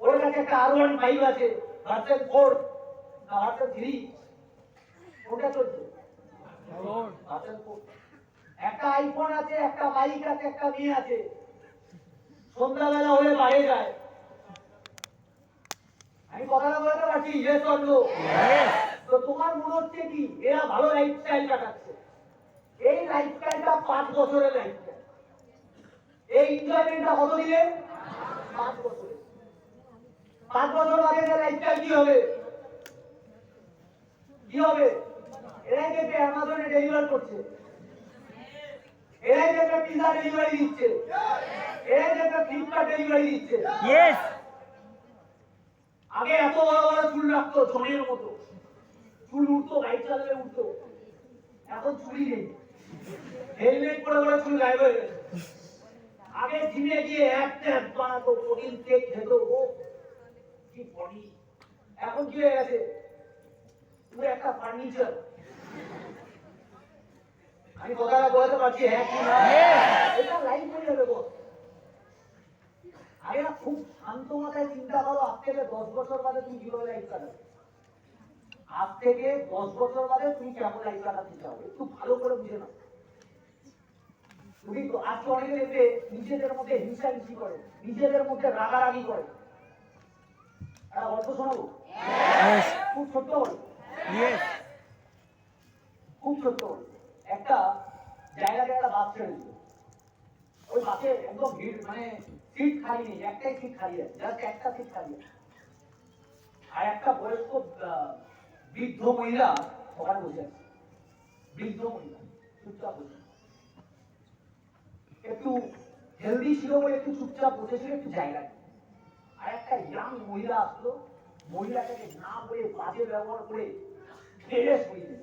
ওর কাছে একটা R15 আছে, ভার্সন 4 না ভার্সন 3, ওটা চলছে ভার্সন 4। একটা আইফোন আছে, একটা বাইক আছে, একটা মেয়ে আছে, সন্ধ্যাবেলা হলে বাইরে যায়। আমি কথাটা বলতে পারছি, ইয়েস অর নো? তো তোমার মনে হচ্ছে কি এরা ভালো লাইফস্টাইল কাটাচ্ছে? এই লাইফস্টাইলটা 5 বছরের লাইফস্টাইল। এই এনজয়মেন্টটা কত দিলে? 5 বছরে। 5 বছর বাদে এদের লাইফস্টাইল কি হবে? কি হবে? এরাই দেখবে অ্যামাজনে ডেলিভার করছে, এরাই দেখবে পিজা ডেলিভারি দিচ্ছে, এরাই দেখবে ফ্লিপকার্ট ডেলিভারি দিচ্ছে। ইয়েস। আগে এত বড় বড় চুল রাখতো, জনের মতো চুল উঠতো, বাইক চালালে উঠতো, এখন চুলই নেই, হেলমেট পরে পরে চুল গায়েব হয়ে গেছে। আগে জিমে গিয়ে একটা বানাতো, প্রোটিন কেক খেতো, ও কি বডি। এখন কি হয়ে গেছে? পুরো একটা ফার্নিচার। আমি কথাটা বলতে পারছি, হ্যাঁ কি না? এটা লাইফ হয়ে যাবে বল। আগে না খুব শান্ত মাথায় চিন্তা করো, আজ থেকে 10 বছর বাদে তুমি কিভাবে লাইফ কাটাবে। আজ থেকে 10 বছর বাদে তুমি কেমন লাইফ কাটাতে চাও, একটু ভালো করে বুঝে নাও। তুমি আজকে অনেকে দেখবে নিজেদের মধ্যে হিংসাহিংসি করে, নিজেদের মধ্যে রাগারাগি করে। একটা গল্প শোনাবো, খুব ছোট্ট গল্প, খুব ছোট্ট গল্প। একটা জায়গাতে একটা বাস ছেড়ে দিল, ওই বাসে একদম ভিড়, মানে সিট খালি নেই, একটাই সিট খালি আছে, জাস্ট একটা সিট খালি আছে। আর একটা বয়স্ক বৃদ্ধ মহিলা ওখানে বসে আছে, বৃদ্ধ মহিলা চুপচাপ বসে, একটু হেলদি ছিল বলে একটু চুপচাপ বসেছিল একটু জায়গায়। আর একটা ইয়াং মহিলা আসলো, মহিলাটাকে না বলে বাজে ব্যবহার করে ফেলে সরিয়ে দিল,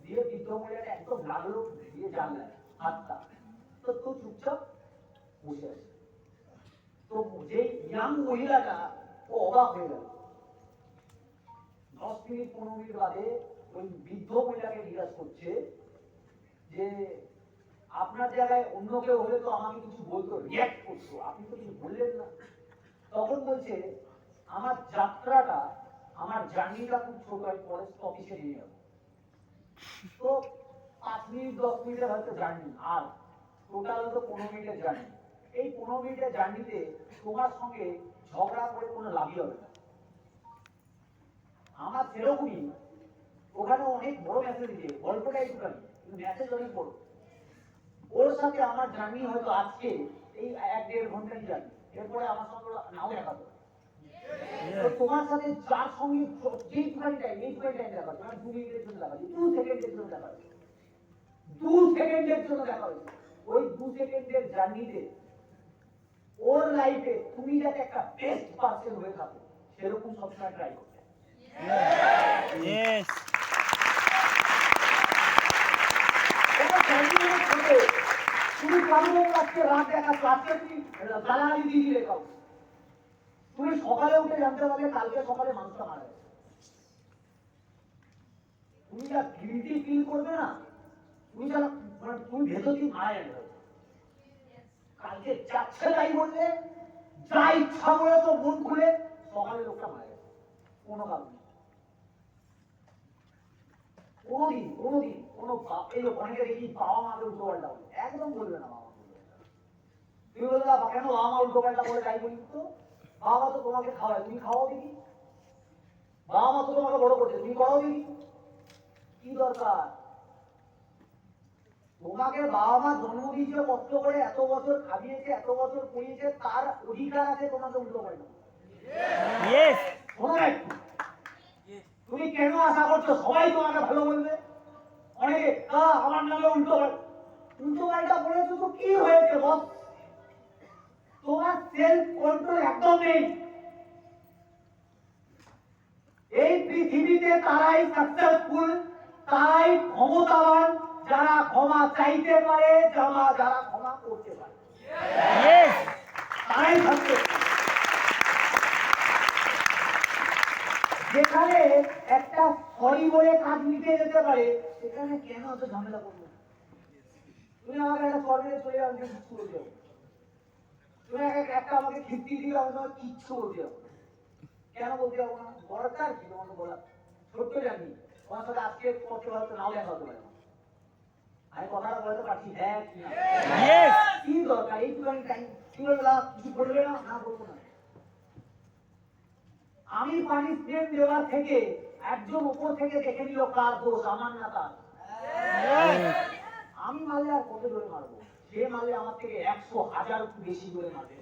দিয়ে বৃদ্ধ মহিলাটা একদম লাগলো দিয়ে জানলায় হাতটা, তো চুপচাপ বসে আছে। তো যে ইয়াং মহিলাটা ও অবাক হয়ে গেল। 10 মিনিট 15 মিনিট বাদে ওই বৃদ্ধ মহিলাকে জিজ্ঞাসা করছে যে আপনার জায়গায় অন্য কেউ হলে তো আমাকে কিছু বলতো, রিয়াক্ট করতো, আপনি তো কিছু বললেন না। তখন বলছে আমার যাত্রাটা, আমার জার্নিটা খুব ছোট, আমি ফরেস্ট অফিসে নিয়ে যাবো, তো 5 মিনিট 10 মিনিটের হয়তো জার্নি, আর টোটাল হয়তো 15 মিনিটের জার্নি। এই 15 মিনিটের জার্নিতে তোমার সঙ্গে ঝগড়া করে কোনো লাভই হবে না। আমার সেরকমই, ওখানে অনেক বড় মেসেজ দিয়ে, গল্পটা একটুখানি কিন্তু মেসেজ অনেক বড়। ওর সাথে আমার জার্নি হয়তো আজকে এই 1-1.5 ঘন্টার জার্নি, এরপরে আমার সঙ্গে নাও দেখা হবে। তোমার সাথে যার সঙ্গে যেইটুখানি টাইম দেখা হচ্ছে, 2 মিনিটের জন্য দেখা হচ্ছে, 2 সেকেন্ডের জন্য দেখা হচ্ছে, 2 সেকেন্ডের জন্য দেখা হচ্ছে, ওই 2 সেকেন্ডের জার্নিতে ওর লাইফে তুমি যাতে একটা বেস্ট পার্সন হয়ে থাকো, সেরকম সবসময় ট্রাই করতে। Yes. তুমি কারোর কাছে রাত দেখাচ্ছ, আজকে তুমি গালাগালি দিয়ে দিলে কাউ, তুমি সকালে উঠে জানতে পারলে কালকে সকালে মানুষটা মারা গেছে, তুমি যা গিল্টি ফিল করবে না, তুমি যা মানে তুমি ভেতর দিয়ে মারা যাবে। কালকে যাচ্ছে তাই বললে, যা ইচ্ছা করে তো মন খুলে, সকালে লোকটা মারা গেছে কোনো কারণে। কোনোদিন কোনো এই অনেকে দেখি বাবা মাকে উল্টো পাল্টা বলে, একদম বলবে না বাবা। তুমি বলবে কেন বাবা মা উল্টো পাল্টা বলে, তাই বলি তো, বাবা মা তো তোমাকে খাওয়ায়, তুমি খাওয়াও দেখি, বাবা মা তো তোমাকে বড় করছে, তুমি করাও দেখি, কি দরকার? তোমাকে বাবা মা জন্ম দিয়েছে কষ্ট করে, এত বছর খাইয়েছে, এত বছর পড়িয়েছে, তার অধিকার আছে তোমাকে উল্টো পাল্টা। তুমি কেন আশা করছো সবাই তোমাকে ভালো বলবে? অনেকে আমার নামে উল্টো পাল্টা বলেছো তো কি হয়েছে বস? তোমার সেলফ কন্ট্রোল একদম নেই। এই পৃথিবীতে তারাই সাকসেসফুল, তারাই ক্ষমতাবান যারা ক্ষমা চাইতে পারে, যারা ক্ষমা করতে পারে, তারাই সাকসেসফুল। যেখানে একটা সরি বলে কাজ মিটে যেতে পারে, সেখানে কেন অত ঝামেলা করবে? তুমি আমাকে একটা সরকারে চলে যাও, কিচ্ছু বলতে হবে, তুমি একটা আমাকে খিস্তি দিয়ে আমাকে কিচ্ছু বলতে হবে, কেন বলতে হবে না? দরকার কি তোমাকে বলা? ছোট্ট জানি তোমার সাথে আজকে করতে হয়তো নাও দেখা হতে পারে, আমি কথাটা বলতে পারছি, হ্যাঁ কি দরকার? এইটুখানি টাইম তুমি কিছু বলবে না, না বলবো না। আমি পানিশমেন্ট দেওয়ার থেকে একজন উপর থেকে দেখে নিল কার দোষ, আমার না তার। আমি মারলে আর কত জোরে মারবো, সে মারলে আমার থেকে 100,000 বেশি জোরে মারবে।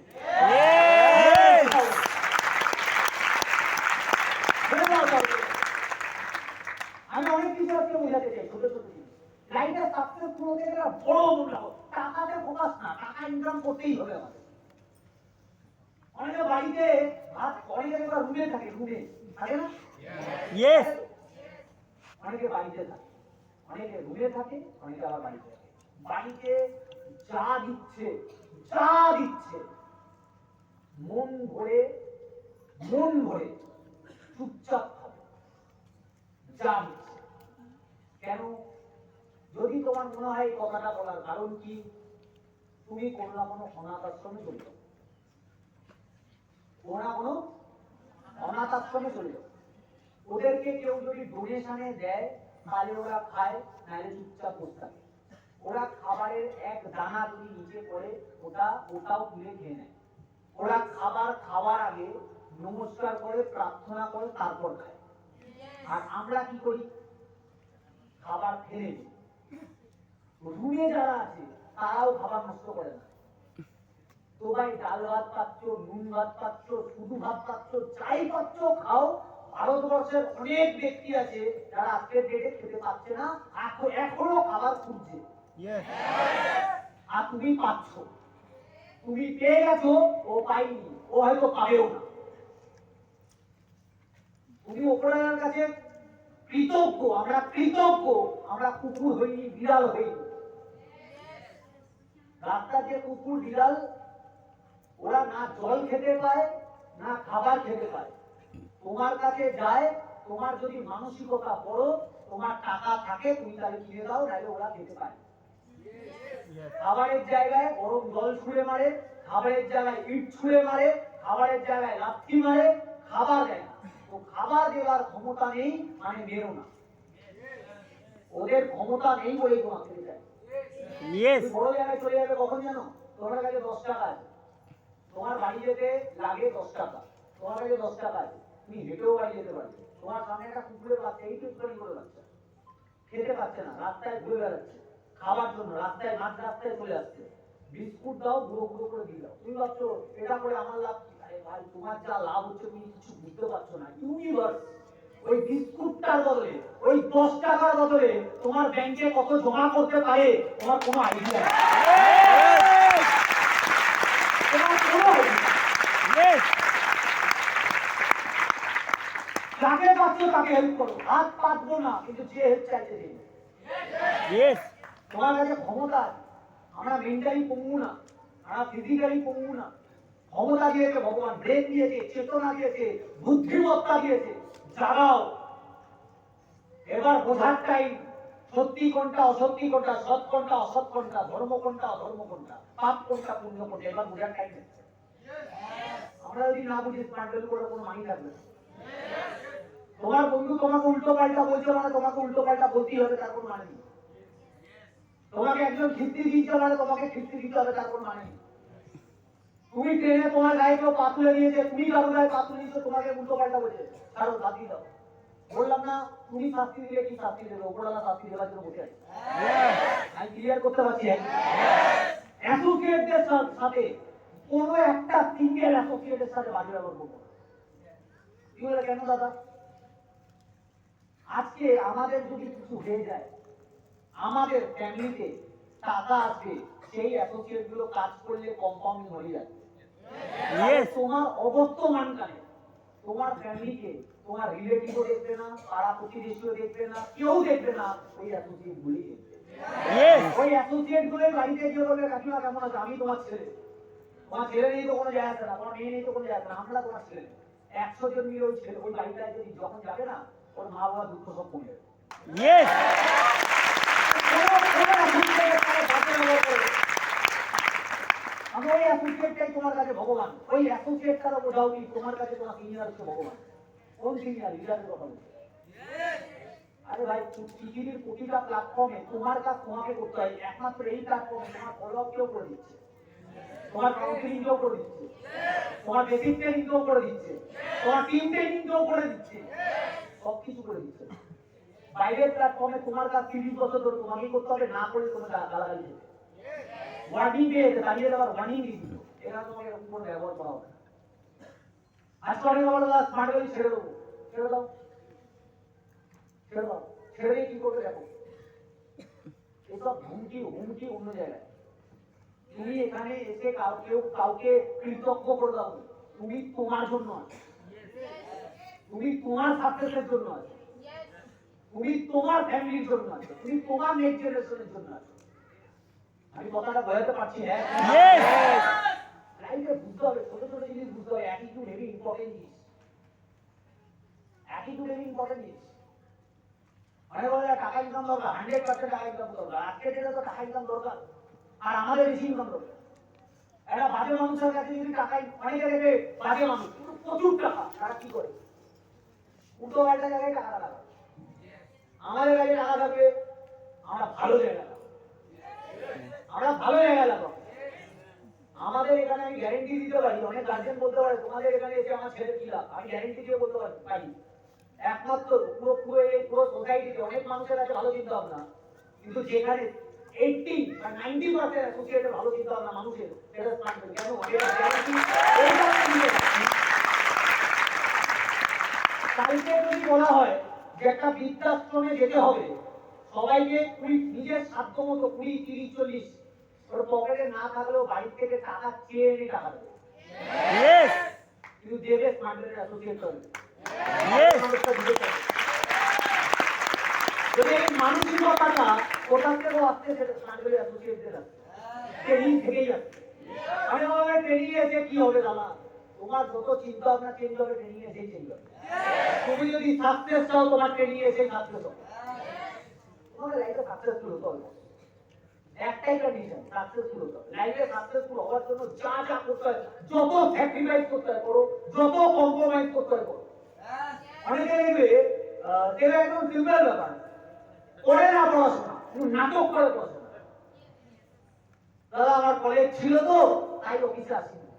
আমি অনেক কিছু আজকে বোঝাতে চাই, ছোট ছোট জিনিস। লাইফে সাকসেসফুল হতে গেলে বড় মূল্য, টাকাতে ফোকাস না, টাকা ইনকাম করতেই হবে আমাদের। অনেকে বাড়িতে অনেকে রুমে থাকে, রুমে থাকে না? অনেকে বাড়িতে থাকে, অনেকে রুমে থাকে, অনেকে আবার বাড়িতে থাকে। বাড়িতে যা দিচ্ছে মন ভরে চুপচাপ খাবে, যা দিচ্ছে। কেন? যদি তোমার মনে হয় এই কথাটা বলার কারণ কি, তুমি কোনো না কোনো অনাথ আশ্রমে চলে যাও, অনাথ আশ্রমে চলে যাও। ওদেরকে কেউ যদি ডোনেশনে দেয় তাহলে ওরা খায়, নাহলে চুপচাপ বসে থাকে। ওরা খাবারের এক দানা যদি নিচে পড়ে ওটাও তুলে খেয়ে নেয়। ওরা খাবার খাওয়ার আগে নমস্কার করে, প্রার্থনা করে, তারপর খায়। আর আমরা কি করি? খাবার ফেলে দিই। দূরে যারা আছে তারাও খাবার নষ্ট করে না। তো ভাই ডাল ভাত পাচ্ছ, নুন ভাত পাচ্ছ, শুধু ভাত পাচ্ছ, যাই পাচ্ছ খাও। ভারতবর্ষের অনেক ব্যক্তি আছে যারা আজকের ডেটে খেতে পাচ্ছে না, এখনো খাবার খুঁজছে, আর তুমি পাচ্ছ। তুমি পেয়ে গেছো, ও পাইনি, ও হয়তো পাবেও না। তুমি ওপরের কাছে কৃতজ্ঞ, আমরা কৃতজ্ঞ, আমরা কুকুর হইনি, বিড়াল হইনি। রাস্তার যে কুকুর বিড়াল, ওরা না জল খেতে পায় না খাবার খেতে পায়, তোমার কাছে যায়। তোমার যদি মানসিকতা বড়, তোমার টাকা থাকে, তুমি তাহলে কিনে দাও, নাহলে ওরা খেতে পায়। খাবারের জায়গায় গরম জল ছুঁড়ে মারে, খাবারের জায়গায় ইট ছুঁড়ে মারে, খাবারের জায়গায় লাথি মারে, খাবার দেয় না। তো খাবার দেওয়ার ক্ষমতা নেই মানে মেরো না, ওদের ক্ষমতা নেই বলেই তোমার খেতে চায়। বড় জায়গায় চলে যাবে কখন জানো? তোমার কাছে 10 টাকা আছে, তোমার বাড়ি যেতে লাগে 10 টাকা, তোমার কাছে 10 টাকা আছে, তুমি হেঁটেও বাড়ি যেতে পারবে। তোমার সামনে একটা কুকুরের বাচ্চা, এই টুকটানি করে বাচ্চা, খেতে পাচ্ছে না, রাস্তায় ঘুরে বেড়াচ্ছে খাবার জন্য, রাস্তায় মাঝ রাস্তায় চলে আসছে, বিস্কুট দাও, গুঁড়ো গুঁড়ো করে দিয়ে দাও। তুমি ভাবছো এটা করে আমার লাভ কি? আরে ভাই, তোমার যা লাভ হচ্ছে তুমি কিছু বুঝতে পারছো না। ইউনিভার্স ওই বিস্কুটটার বদলে, ওই 10 টাকার বদলে তোমার ব্যাংকে কত জমা করতে পারে তোমার কোনো আইডিয়া নেই। তোমার কোনো আইডিয়া। যাকে পাচ্ছ তাকে হেল্প করো, হাত পাতবো না, কিন্তু যে হেল্প চাইতে দিন। তোমার কাছে ক্ষমতা আছে, আমরা মেন্টালি পঙ্গু না, আমরা ফিজিক্যালি পঙ্গু না। ক্ষমতা দিয়েছে ভগবান, ব্রেন দিয়েছে, চেতনা দিয়েছে, বুদ্ধিমত্তা দিয়েছে, জাগাও। এবার বোঝার টাইম, সত্যি কোনটা, অসত্যি কোনটা, সৎ কোনটা, অসৎ কোনটা, ধর্ম কোনটা, অধর্ম কোনটা, পাপ কোনটা, পুণ্য কোনটা, এবার বোঝার টাইম। আমরা যদি না বুঝি পান্ডল করে কোনো মানি থাকবে না। তোমার বন্ধু তোমাকে উল্টো পাল্টা বলছে মানে তোমাকে উল্টো পাল্টা বলতেই হবে, তার কোনো মানে নেই। তোমাকে একজন খিস্তি দিচ্ছে মানে তোমাকে খিস্তি দিতে হবে, তার কোনো মানে নেই। তুমি ট্রেনে তোমার গায়ে কেউ পা তুলে দিয়েছে, তুমি কারো গায়ে পা তুলে দিয়েছো, তোমাকে উল্টো পাল্টা বলছে, কারো শাস্তি দাও। বললাম না, তুমি শাস্তি দিলে কি শাস্তি দেবে? ওপরওয়ালা শাস্তি দেওয়ার জন্য বসে আছে। আমি ক্লিয়ার করতে পারছি। অ্যাসোসিয়েটদের সাথে কোনো একটা সিঙ্গেল অ্যাসোসিয়েটের সাথে বাজে ব্যবহার করবো না। কি বলে কেন দাদা? আজকে আমাদের যদি কিছু হয়ে যায়, আমাদের ফ্যামিলিতে টাকা আসবে, সেই অ্যাসোসিয়েট গুলো কাজ করলে কম্পাউন্ডিং হয়ে যাবে। তোমার অবর্তমান কালে তোমার ফ্যামিলিকে তোমার রিলেটিভও দেখবে না, পাড়া প্রতিবেশীও দেখবে না, কেউ দেখবে না, ওই অ্যাসোসিয়েট গুলি দেখবে। ওই অ্যাসোসিয়েট গুলোর বাড়িতে গিয়ে বলবে, কাকিমা কেমন আছে? আমি তোমার ছেলে। তোমার ছেলে নেই তো কোনো যায় আসে না, তোমার মেয়ে নেই তো কোনো যায় আসে না, আমরা তোমার ছেলে। 100 জন মিলে ওই ছেলে ওই বাড়িটায় যদি যখন যাবে না, ওর মা বাবা দুঃখ সব কমে যাবে। আমি ওই অ্যাসোসিয়েটটাই তোমার কাছে ভগবান, ওই অ্যাসোসিয়েটটারও বোঝাও কি তোমার কাছে তোমার সিনিয়র হচ্ছে ভগবান। কোন সিনিয়র? লিডারের কথা বলছি। আরে ভাই, পৃথিবীর প্রতিটা প্ল্যাটফর্মে তোমার কাজ তোমাকে করতে হয়। একমাত্র এই প্ল্যাটফর্মে তোমার ফলো কেউ করে দিচ্ছে, তোমার কাউন্সিলিং কেউ করে দিচ্ছে, তোমার বেসিক ট্রেনিং কেউ করে দিচ্ছে, তোমার টিম ট্রেনিং কেউ করে দিচ্ছে, সবকিছু করে দিচ্ছে। বাইরের প্ল্যাটফর্মে তোমার কাজ 30 বছর ধরে তোমাকেই করতে হবে, না করে তোমাকে গালাগালি দেবে, ওয়ার্নিং পেয়েছে, দাঁড়িয়ে দেওয়ার ওয়ার্নিং দিয়ে দিল, এরা তোমাকে এরকম করে ব্যবহার করা হবে। আজকে অনেক বড় স্মার্ট গাড়ি ছেড়ে দেবো, ছেড়ে দাও, ছেড়ে দাও, ছেড়ে দিয়ে কি করবে দেখো। এসব হুমকি হুমকি অন্য জায়গায়। তুমি এখানে এসে কাউকে কৃতজ্ঞ করে দাও। তুমি তোমার জন্য আছো, তুমি তোমার সাকসেসের জন্য আছো, তুমি তোমার ফ্যামিলির জন্য আছো, তুমি তোমার নেক্সট জেনারেশনের জন্য আছো। আমি কথাটা বোঝাতে পারছি? হ্যাঁ, লাইফে বুঝতে হবে, ছোট ছোট জিনিস বুঝতে হবে। অ্যাটিটিউড হেভি ইম্পর্টেন্ট জিনিস, অ্যাটিটিউড হেভি ইম্পর্টেন্ট জিনিস। মানে বলে টাকা ইনকাম দরকার, 100% টাকা ইনকাম দরকার। আজকে যেটা তো টাকা ইনকাম দরকার, আর আমাদের বেশি ইনকাম দরকার। একটা বাজে মানুষের কাছে যদি টাকা, অনেকে দেবে বাজে মানুষ প্রচুর টাকা, তারা কি করে? উল্টো পাল্টা জায়গায় টাকা লাগাবে। আমাদের কাছে টাকা থাকবে, আমরা ভালো জায়গা লাগাবো, আমরা ভালো জায়গা লাগাবো। আমাদের এখানে আমি গ্যারেন্টি দিতে পারি, অনেক গার্জেন বলতে পারে তোমাদের এখানে এসে আমার ছেলে কি লাভ, আমি গ্যারেন্টি দিয়ে বলতে পারি একমাত্র পুরো পুরো এই পুরো সোসাইটিতে অনেক মানুষের কাছে ভালো চিন্তা ভাবনা, কিন্তু যেখানে 80 বা 90% অ্যাসোসিয়েটের ভালো চিন্তা ভাবনা মানুষের সেটা স্মার্ট করে কেন এটা গ্যারান্টি এইটা কালকে যদি বলা হয় যে একটা বৃদ্ধাশ্রমে যেতে হবে সবাইকে নিজের সাধ্য মতো 20, 30, 40 ওর পকেটে না থাকলেও বাড়ি থেকে টাকা চেয়ে এনে টাকা দেবে কিন্তু দেবে স্মার্টের অ্যাসোসিয়েট করে যদি এই মানসিকতাটা কোথা থেকেও আসছে সেটা স্মার্টের অ্যাসোসিয়েটদের আসছে ট্রেনিং থেকেই আসছে আমি বলবো ট্রেনিং এসে কি হবে দাদা তোমার যত চিন্তা ভাবনা চেঞ্জ হবে ট্রেনিং এসেই চেঞ্জ হবে তুমি যদি সাকসেস চাও তোমার ট্রেনিং এসেই সাকসেস হবে তোমার লাইফে সাকসেসফুল হতে হবে একটাই কন্ডিশন সাকসেসফুল হতে হবে লাইফে সাকসেসফুল হওয়ার জন্য যা যা করতে হয় যত স্যাক্রিফাইস করতে হয় করো যত কম্প্রোমাইজ করতে হয় করো অনেকে দেখবে এটা একদম সিম্পল ব্যাপার করে না পড়াশোনা নাটক করে পড়াশোনা দাদা আমার কলেজ ছিল তো তাই অফিসে আসিনি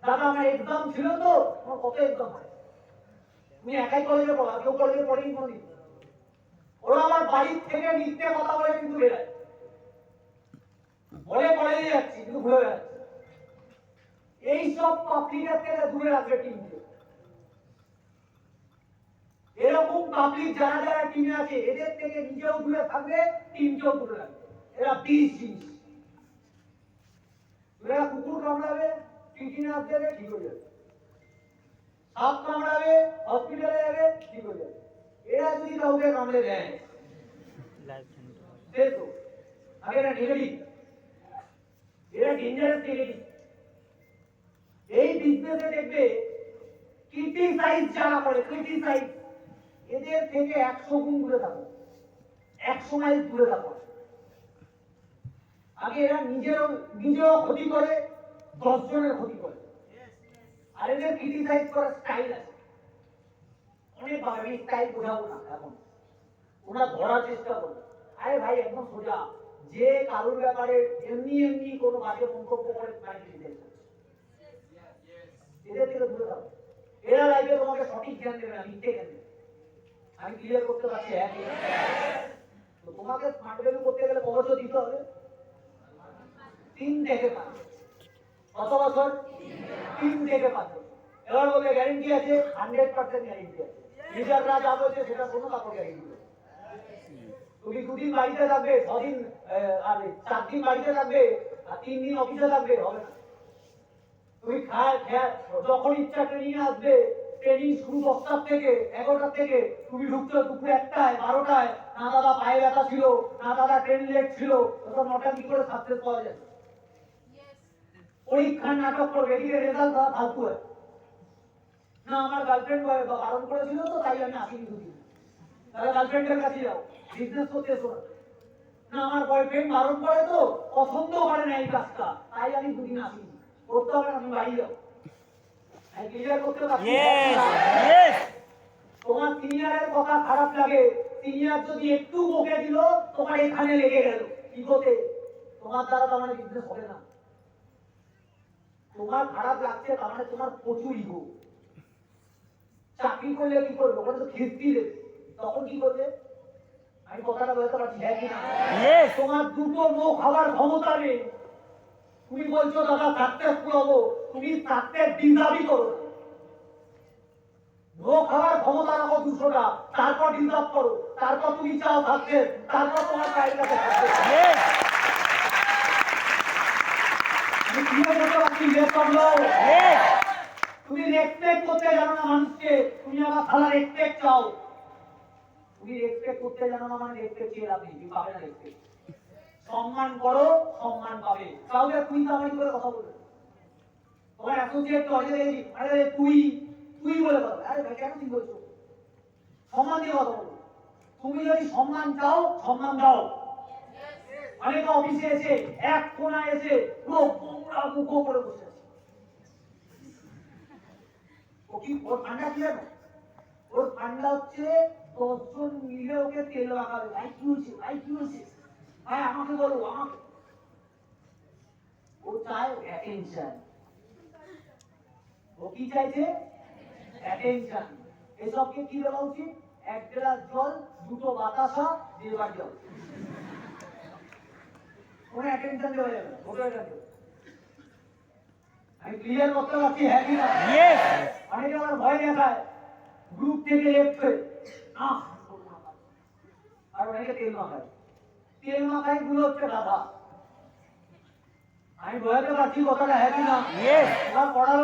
দাদা আমার এক্সাম ছিল তো আমার কত এক্সাম হয় তুমি একাই কলেজে পড়া কেউ কলেজে পড়েনি কোনোদিন ওরা আমার বাড়ির থেকে মিথ্যে কথা বলে কিন্তু বেড়ায় বলে কলেজে যাচ্ছি কিন্তু ঘুরে বেড়াচ্ছে এইসব পাবলিকের থেকে দূরে রাখবে টিমকে এরকম পাবলিক যারা যারা টিমে আছে এদের থেকে নিজেও দূরে থাকবে টিমকেও দূরে রাখবে এরা 20 জিনিস এরা কুকুর কামড়াবে টিটিনাস দেবে ঠিক হয়ে যাবে সাপ কামড়াবে হসপিটালে যাবে ঠিক হয়ে যাবে এরা যদি কাউকে কামড়ে দেয় আগে এরা নেগেটিভ এরা ডেঞ্জারাস নেগেটিভ এই বিজনেসে দেখবে ক্রিটিসাইজ যারা করে ক্রিটিসাইজ এদের থেকে 100 গুণ দূরে থাকো 100 মাইল দূরে থাকো আগে এরা নিজেও ক্ষতি করে 10 জনের ক্ষতি করে আর এদের ক্রিটিসাইজ করার স্টাইল আছে অনেক ভাবে স্টাইল বোঝাবো না এখন ওরা ধরার চেষ্টা করবে আরে ভাই একদম সোজা যে কারোর ব্যাপারে এমনি এমনি কোনো বাজে মন্তব্য করে এদের থেকে দূরে থাকো এরা লাইফে তোমাকে সঠিক জ্ঞান দেবে না মিথ্যে জ্ঞান দেবে আমি ক্লিয়ার করতে পারছি তো তোমাকে স্মার্ট ভ্যালু করতে গেলে কত বছর দিতে হবে 3 থেকে 5 কত বছর 3 থেকে 5 বছর এবার বলবে গ্যারেন্টি আছে 100% গ্যারেন্টি আছে লিডাররা যা বলছে সেটা কোনো কাপড় গ্যারেন্টি তুমি 2 দিন বাড়িতে থাকবে 6 দিন আর 4 দিন বাড়িতে থাকবে আর 3 দিন অফিসে থাকবে হবে না তুমি যখন ইচ্ছা ট্রেনিং আসবে ট্রেনিং শুরু 10টা থেকে 11টা থেকে তুমি ঢুকছো দুপুর 1টায় 12টায় না দাদা পায়ে ব্যথা ছিল না দাদা ট্রেন লেট ছিল ওটা 9টা কি করে সাকসেস পাওয়া যায় পরীক্ষার নাটক করবে এদিকে রেজাল্ট ফালতু হয় না আমার গার্লফ্রেন্ড বারণ করেছিল তো তাই আমি আসিনি দুদিন তাহলে গার্লফ্রেন্ডের কাছে যাও বিজনেস করতে এসো না আমার বয়ফ্রেন্ড বারণ করে তো পছন্দ করে না এই কাজটা তাই আমি দুদিন আসিনি করতে হবে আমি বাড়ি যাও ক্লিয়ার করতে পারছি তোমার সিনিয়রের কথা খারাপ লাগে সিনিয়র যদি একটু বকে দিল তোমার এখানে লেগে গেল ইগোতে তোমার দ্বারা তোমার বিজনেস হবে না তোমার খারাপ লাগছে তার মানে তোমার প্রচুর ইগো চাকরি করলে কি করবে ওখানে তো খিস্তি দেবে তখন কি করবে আমি কথাটা বলতে পারছি হ্যাঁ কিনা তোমার দুটো মুখ খাবার ক্ষমতা নেই তুমি বলছো দাদা সাকসেসফুল হবো তুমি সাকসেস ডিজার্ভই করো মুখ খাবার ক্ষমতা রাখো 200টা তারপর ডিজার্ভ করো তারপর তুমি চাও সাকসেস তারপর তোমার পায়ের কাছে আমি কি বলতে পারছি তুমি রেসপেক্ট করতে জানো না মানুষকে তুমি আমার খালার রেসপেক্ট চাও তুমি রেসপেক্ট করতে জানো না মানে রেসপেক্ট চেয়ে লাভ নেই তুমি পাবে না রেসপেক্ট সম্মান করো সম্মান পাবে কাউকে তুই তামাই করে কথা বলবে তোমার অ্যাসোসিয়েট তো আরে তুই বলে কথা আরে ভাই কেন তুই বলছো সম্মান দিয়ে কথা বলো তুমি যদি সম্মান চাও সম্মান দাও অনেক অফিসে এসে এক কোনায় এসে পুরো বোমরা মুখ করে বসে আছে ও কি ওর ঠান্ডা কি জানো ওর ঠান্ডা হচ্ছে 10 জন মিলে ওকে তেল লাগাবে ভাই কি হয়েছে ভাই আমাকে বলো আমাকে ও চায় অ্যাটেনশন ও কি চাইছে অ্যাটেনশন এসবকে কি দেওয়া উচিত 1 গ্লাস জল 2টো বাতাসা দিয়ে বাড়ি দাও কোনো অ্যাটেনশন দেওয়া যাবে না, ভোটার কাছে আমি ক্লিয়ার করতে পারছি, হ্যাঁ কি না? ইয়েস অনেকে আমার ভয় দেখায় গ্রুপ থেকে লেফট হয়ে না, আর অনেকে তেল মাখায় গুলো হচ্ছে গাধা। আমি বোঝাতে পারছি কথাটা, হ্যাঁ কি না? ইয়েস তোমার পড়া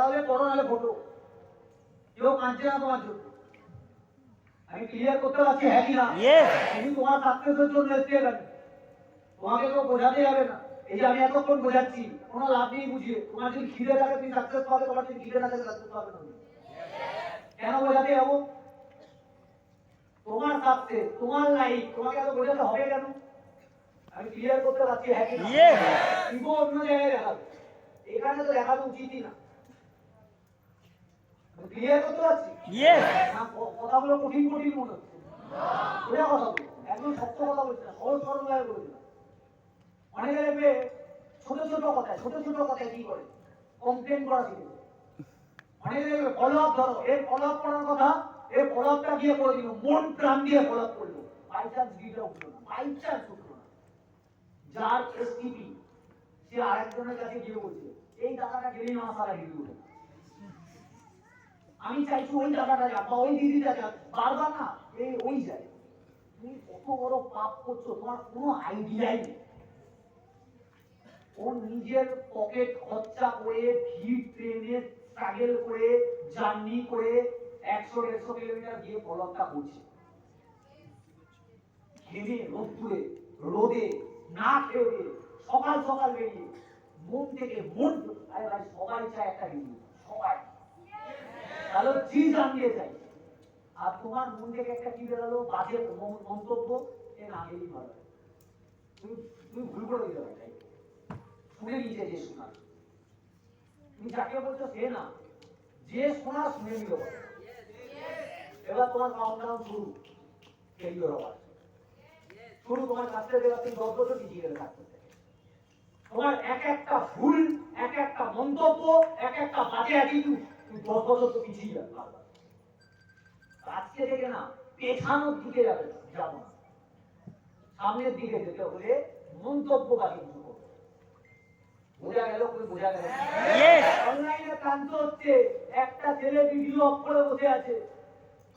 হলে পড়ো, নাহলে ভোটো। কেউ কাঁদছে না তোমার জন্য। আমি ক্লিয়ার করতে পারছি, হ্যাঁ কি না? ইয়েস তুমি তোমার সাকসেসের জন্য এসছে এখানে, তোমাকে কেউ বোঝাতে যাবে না। এই যে আমি এতক্ষণ বোঝাচ্ছি, কোনো লাভ নেই বুঝিয়ে। তোমার যদি খিদে থাকে তুমি সাকসেস পাবে, তোমার যদি খিদে না থাকে সাকসেস পাবে না। কেন বোঝাতে যাবো? তোমার সাকসেস, তোমার লাইফ, তোমাকে এত বোঝাতে হবে কেন? আমি ক্লিয়ার করতে পারছি, হ্যাঁ কি না? ইয়েস ইগো অন্য জায়গায় দেখাবে, এখানে তো দেখানো উচিতই না। ক্লিয়ার করতে পারছি? ইয়েস না, কথাগুলো কঠিন কঠিন মনে হচ্ছে। সোজা কথা বলছি, একদম শক্ত কথা বলছি না, সহজ সরল ভাবে বলছি না। অনেকে দেখবে ছোট ছোট কথায় কি করে কমপ্লেন করা শিখেছে। অনেকে দেখবে ফলো আপ, ধরো এর ফলো আপ করার কথা, এর ফলো আপটা গিয়ে করে দিল, মন প্রাণ দিয়ে ফলো আপ করলো, বাই চান্স ভিডিও উঠলো না, বাই চান্স উঠলো না। যার এসটিপি সে আরেকজনের কাছে গিয়ে বলছে এই টাকাটা গেলেই আমার সারা ভিডিও উঠে। আমি চাইছি ওই টাকাটা যাক বা ওই দিদিটা যাক, বারবার না এই ওই যায়। তুমি কত বড় পাপ করছো তোমার কোনো আইডিয়াই নেই। ও নিজের পকেট খরচা করে, ভিড় ট্রেনে স্ট্রাগল করে, জার্নি করে 100-150 কিলোমিটার গিয়ে ফলোআপটা করছে। ঘেমে রোদে না খেয়ে সকাল সকাল বেরিয়ে মন থেকে মন, আরে ভাই সবাই চায় একটা ভিডিও, সবাই ভালো চিজ জানিয়ে চাই। আর তোমার মন থেকে একটা কি বেরোলো বাজে মন্তব্য, এ না গেলেই ভালো। তুমি ভুল করে দিতে পারো, শুনে নিয়েছে যে শোনা, তুমি যাকে বলছো সে না, যে শোনা শুনে নিল। এবার তোমার কাউন্টডাউন শুরু, ফেলিওর হওয়ার শুরু। তোমার কাছে দেওয়া তুমি 10 বছর পিছিয়ে গেলে থাকতে। তোমার এক একটা ভুল, এক একটা মন্তব্য, এক একটা বাজে অ্যাটিটিউড, তুমি 10 বছর তো পিছিয়ে যাবে। আজকে থেকে না পেছানোর দিকে যাবে না, যাবো না, সামনের দিকে যেতে হলে মন্তব্য বাকি শুরু করবে। বোঝা গেল? বোঝা গেল? অনলাইনে ট্রান্সফার হচ্ছে, একটা ছেলে ভিডিও অফ করে বসে আছে,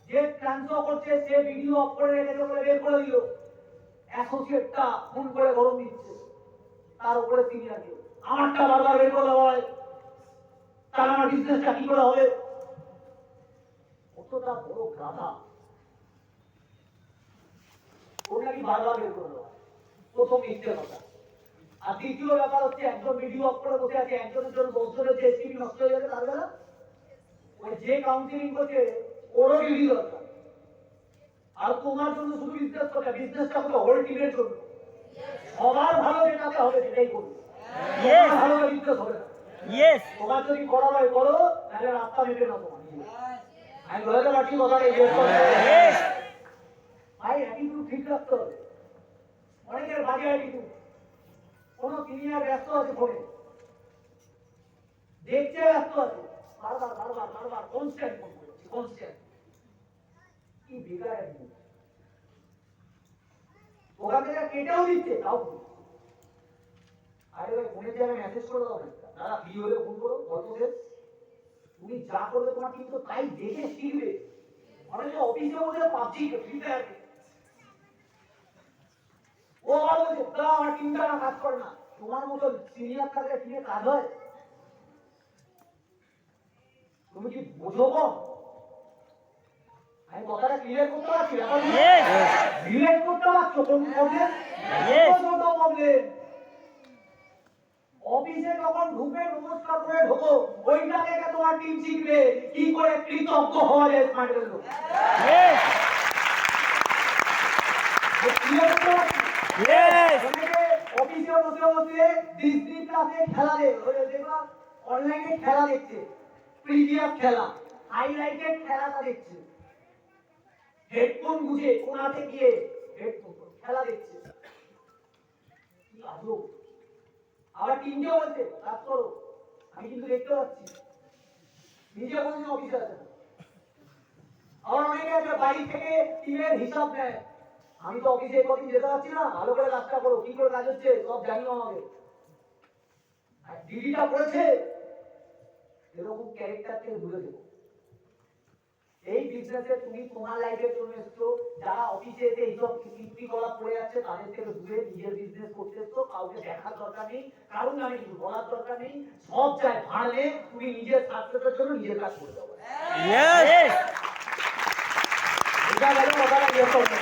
যে ট্রান্সফার করছে সে ভিডিও অফ করে রেখেছে বলে বের করে দিল। অ্যাসোসিয়েটটা ফোন করে গরম দিচ্ছে, তার উপরে তিনি আছে আমারটা বারবার বের করে দেওয়া হয়, তার আমার বিজনেসটা কি করে হবে? কতটা বড় গাধা ওর নাকি বারবার বের করে দেওয়া, প্রথম মিথ্যে কথা। আর দ্বিতীয় ব্যাপার হচ্ছে একজন ভিডিও অফ করে বসে আছে, একজনের জন্য 10 জনের যে এসটিপি নষ্ট হয়ে যাবে, তার বেলা ওই যে কাউন্সিলিং করছে ওরও ডিগ্রি দরকার। আর তোমার জন্য শুধু বিজনেস করবে, বিজনেসটা হলো হোল টিমের জন্য, সবার ভালো যেটাতে হবে সেটাই করবে, ভালো বিজনেস হবে না। তোমার যদি করা হয় করো, তাহলে রাস্তা মেপে না তোমার। আমি বলতে পারছি কথাটা, ভাই অ্যাটিটিউড ঠিক রাখতে হবে। অনেকের বাজে অ্যাটিটিউড, কোনো সিনিয়র ব্যস্ত আছে ফোনে দেখতে ব্যস্ত আছে, বারবার বারবার বারবার কনস্ট্যান্ট ফোন করছে, কনস্ট্যান্ট। কি বেকার অ্যাটিটিউড, ওখান থেকে কেটেও দিচ্ছে তাও। আরে ভাই ফোনের জায়গায় মেসেজ করে দাও না, দাদা ফ্রি হলে ফোন করো, গল্প শেষ। তুমি যা করবে তোমার টিম তো তাই দেখে শিখবে। অনেকে অফিসে বসে পাবজি ফ্রি ফায়ার, ও আবার বলছে দাদা আমার টিমটা না কাজ করে না। তোমার মতো সিনিয়র থাকলে টিমে কাজ হয়? তুমি কি বোঝো? আমি কথাটা ক্লিয়ার করতে পারছি? রিলেট করতে পারছো? কোন প্রবলেম? প্রবলেম অফিসে যখন ঢুকে নমস্কার করে ঢোকো, ওইটা থেকে তোমার টিম শিখবে কি করে কৃতজ্ঞ হওয়া যায় স্মার্টের লোক। অফিসে বসে বসে ডিজনি ক্লাসে খেলা দেখবা, অনলাইনে খেলা দেখছে, প্রিভিয়াস খেলা, হাইলাইটেড খেলাটা দেখছে, হেডফোন গুঁজে কোনাতে গিয়ে হেডফোন খেলা দেখছে। কি আজব। আবার টিমকে বলছে কাজ করো, আমি কিন্তু দেখতে পাচ্ছি, নিজে বলছে অফিসে আছে। আবার অনেকে আছে বাড়ি থেকে টিমের হিসাব নেয়, আমি তো অফিসে কদিন যেতে পারছি না, ভালো করে কাজটা করো, কি করে কাজ হচ্ছে সব জানিও আমাকে। দিদিটা করেছে এরকম ক্যারেক্টার থেকে দূরে দেবো। এই বিজনেসে তুমি তোমার লাইফের জন্য এসছো, যারা অফিসে এসে এইসব কীর্তি করা পড়ে যাচ্ছে তাদের থেকে দূরে নিজের বিজনেস করতে এসছো। কাউকে দেখার দরকার নেই, কারণ আমি কিছু বলার দরকার নেই, সব চাই ভাড়লে তুমি নিজের সাকসেসের জন্য নিজের কাজ করে দেবো। এটা গেল কথাটা ইয়ে করবে।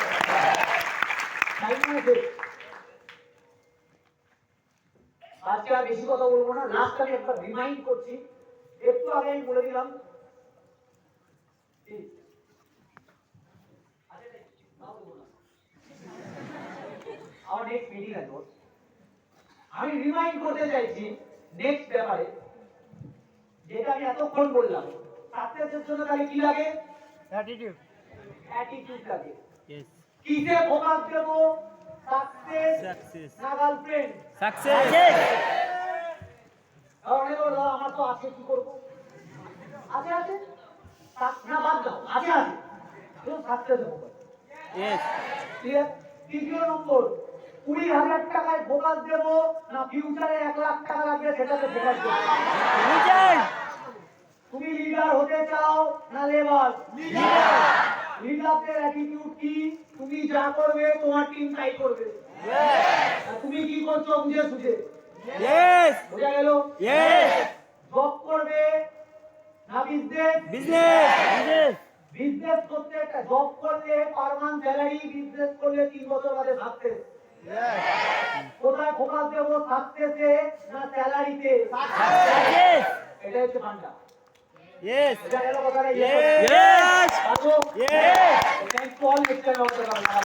আজকে আর বেশি কথা বলবো না, লাস্ট আমি একবার রিমাইন্ড করছি, একটু আগে আমি বলে দিলাম আমার নেক্সট মিটিং আছে। আমি রিমাইন্ড করতে চাইছি নেক্সট ব্যাপারে, যেটা আমি এতক্ষণ বললাম, সাকসেসের জন্য তাহলে কি লাগে? অ্যাটিটিউড। অ্যাটিটিউড লাগে। ইয়েস। কিসে ফোকাস দেব? সাকসেস না গার্লফ্রেন্ড? সাকসেস। অনেক বড় আমার তো আছে, কি করব? আছে আছে না বাদ দাও, আছে আছে তো সাকসেস দেব। ইয়েস। ক্লিয়ার? তৃতীয় নম্বর, 20,000 টাকায় ফোকাস দেব না ফিউচারে 1 লাখ টাকা লাগবে সেটাতে ফোকাস দেব? ফিউচার। তুমি লিডার হতে চাও না লেবার? লিডার। লিডারদের অ্যাটিটিউড কি? তুমি যা করবে তোমার টিম তাই করবে। আর তুমি কি করছো বুঝে সুঝে? ইয়েস। বোঝা গেল? ইয়েস। জব করবে না বিজনেস? বিজনেস। বিজনেস করতে একটা জব করলে পার মান্থ স্যালারি, বিজনেস করলে 3 বছর বাদে সাকসেস। কোথায় ফোকাস দেব? সাকসেসে না স্যালারিতে? সাকসেস। এটা হচ্ছে ফান্ডা। ইয়েস। বোঝা গেল কথাটা? ইয়েস। আসো। ইয়েস। Thanks for listening.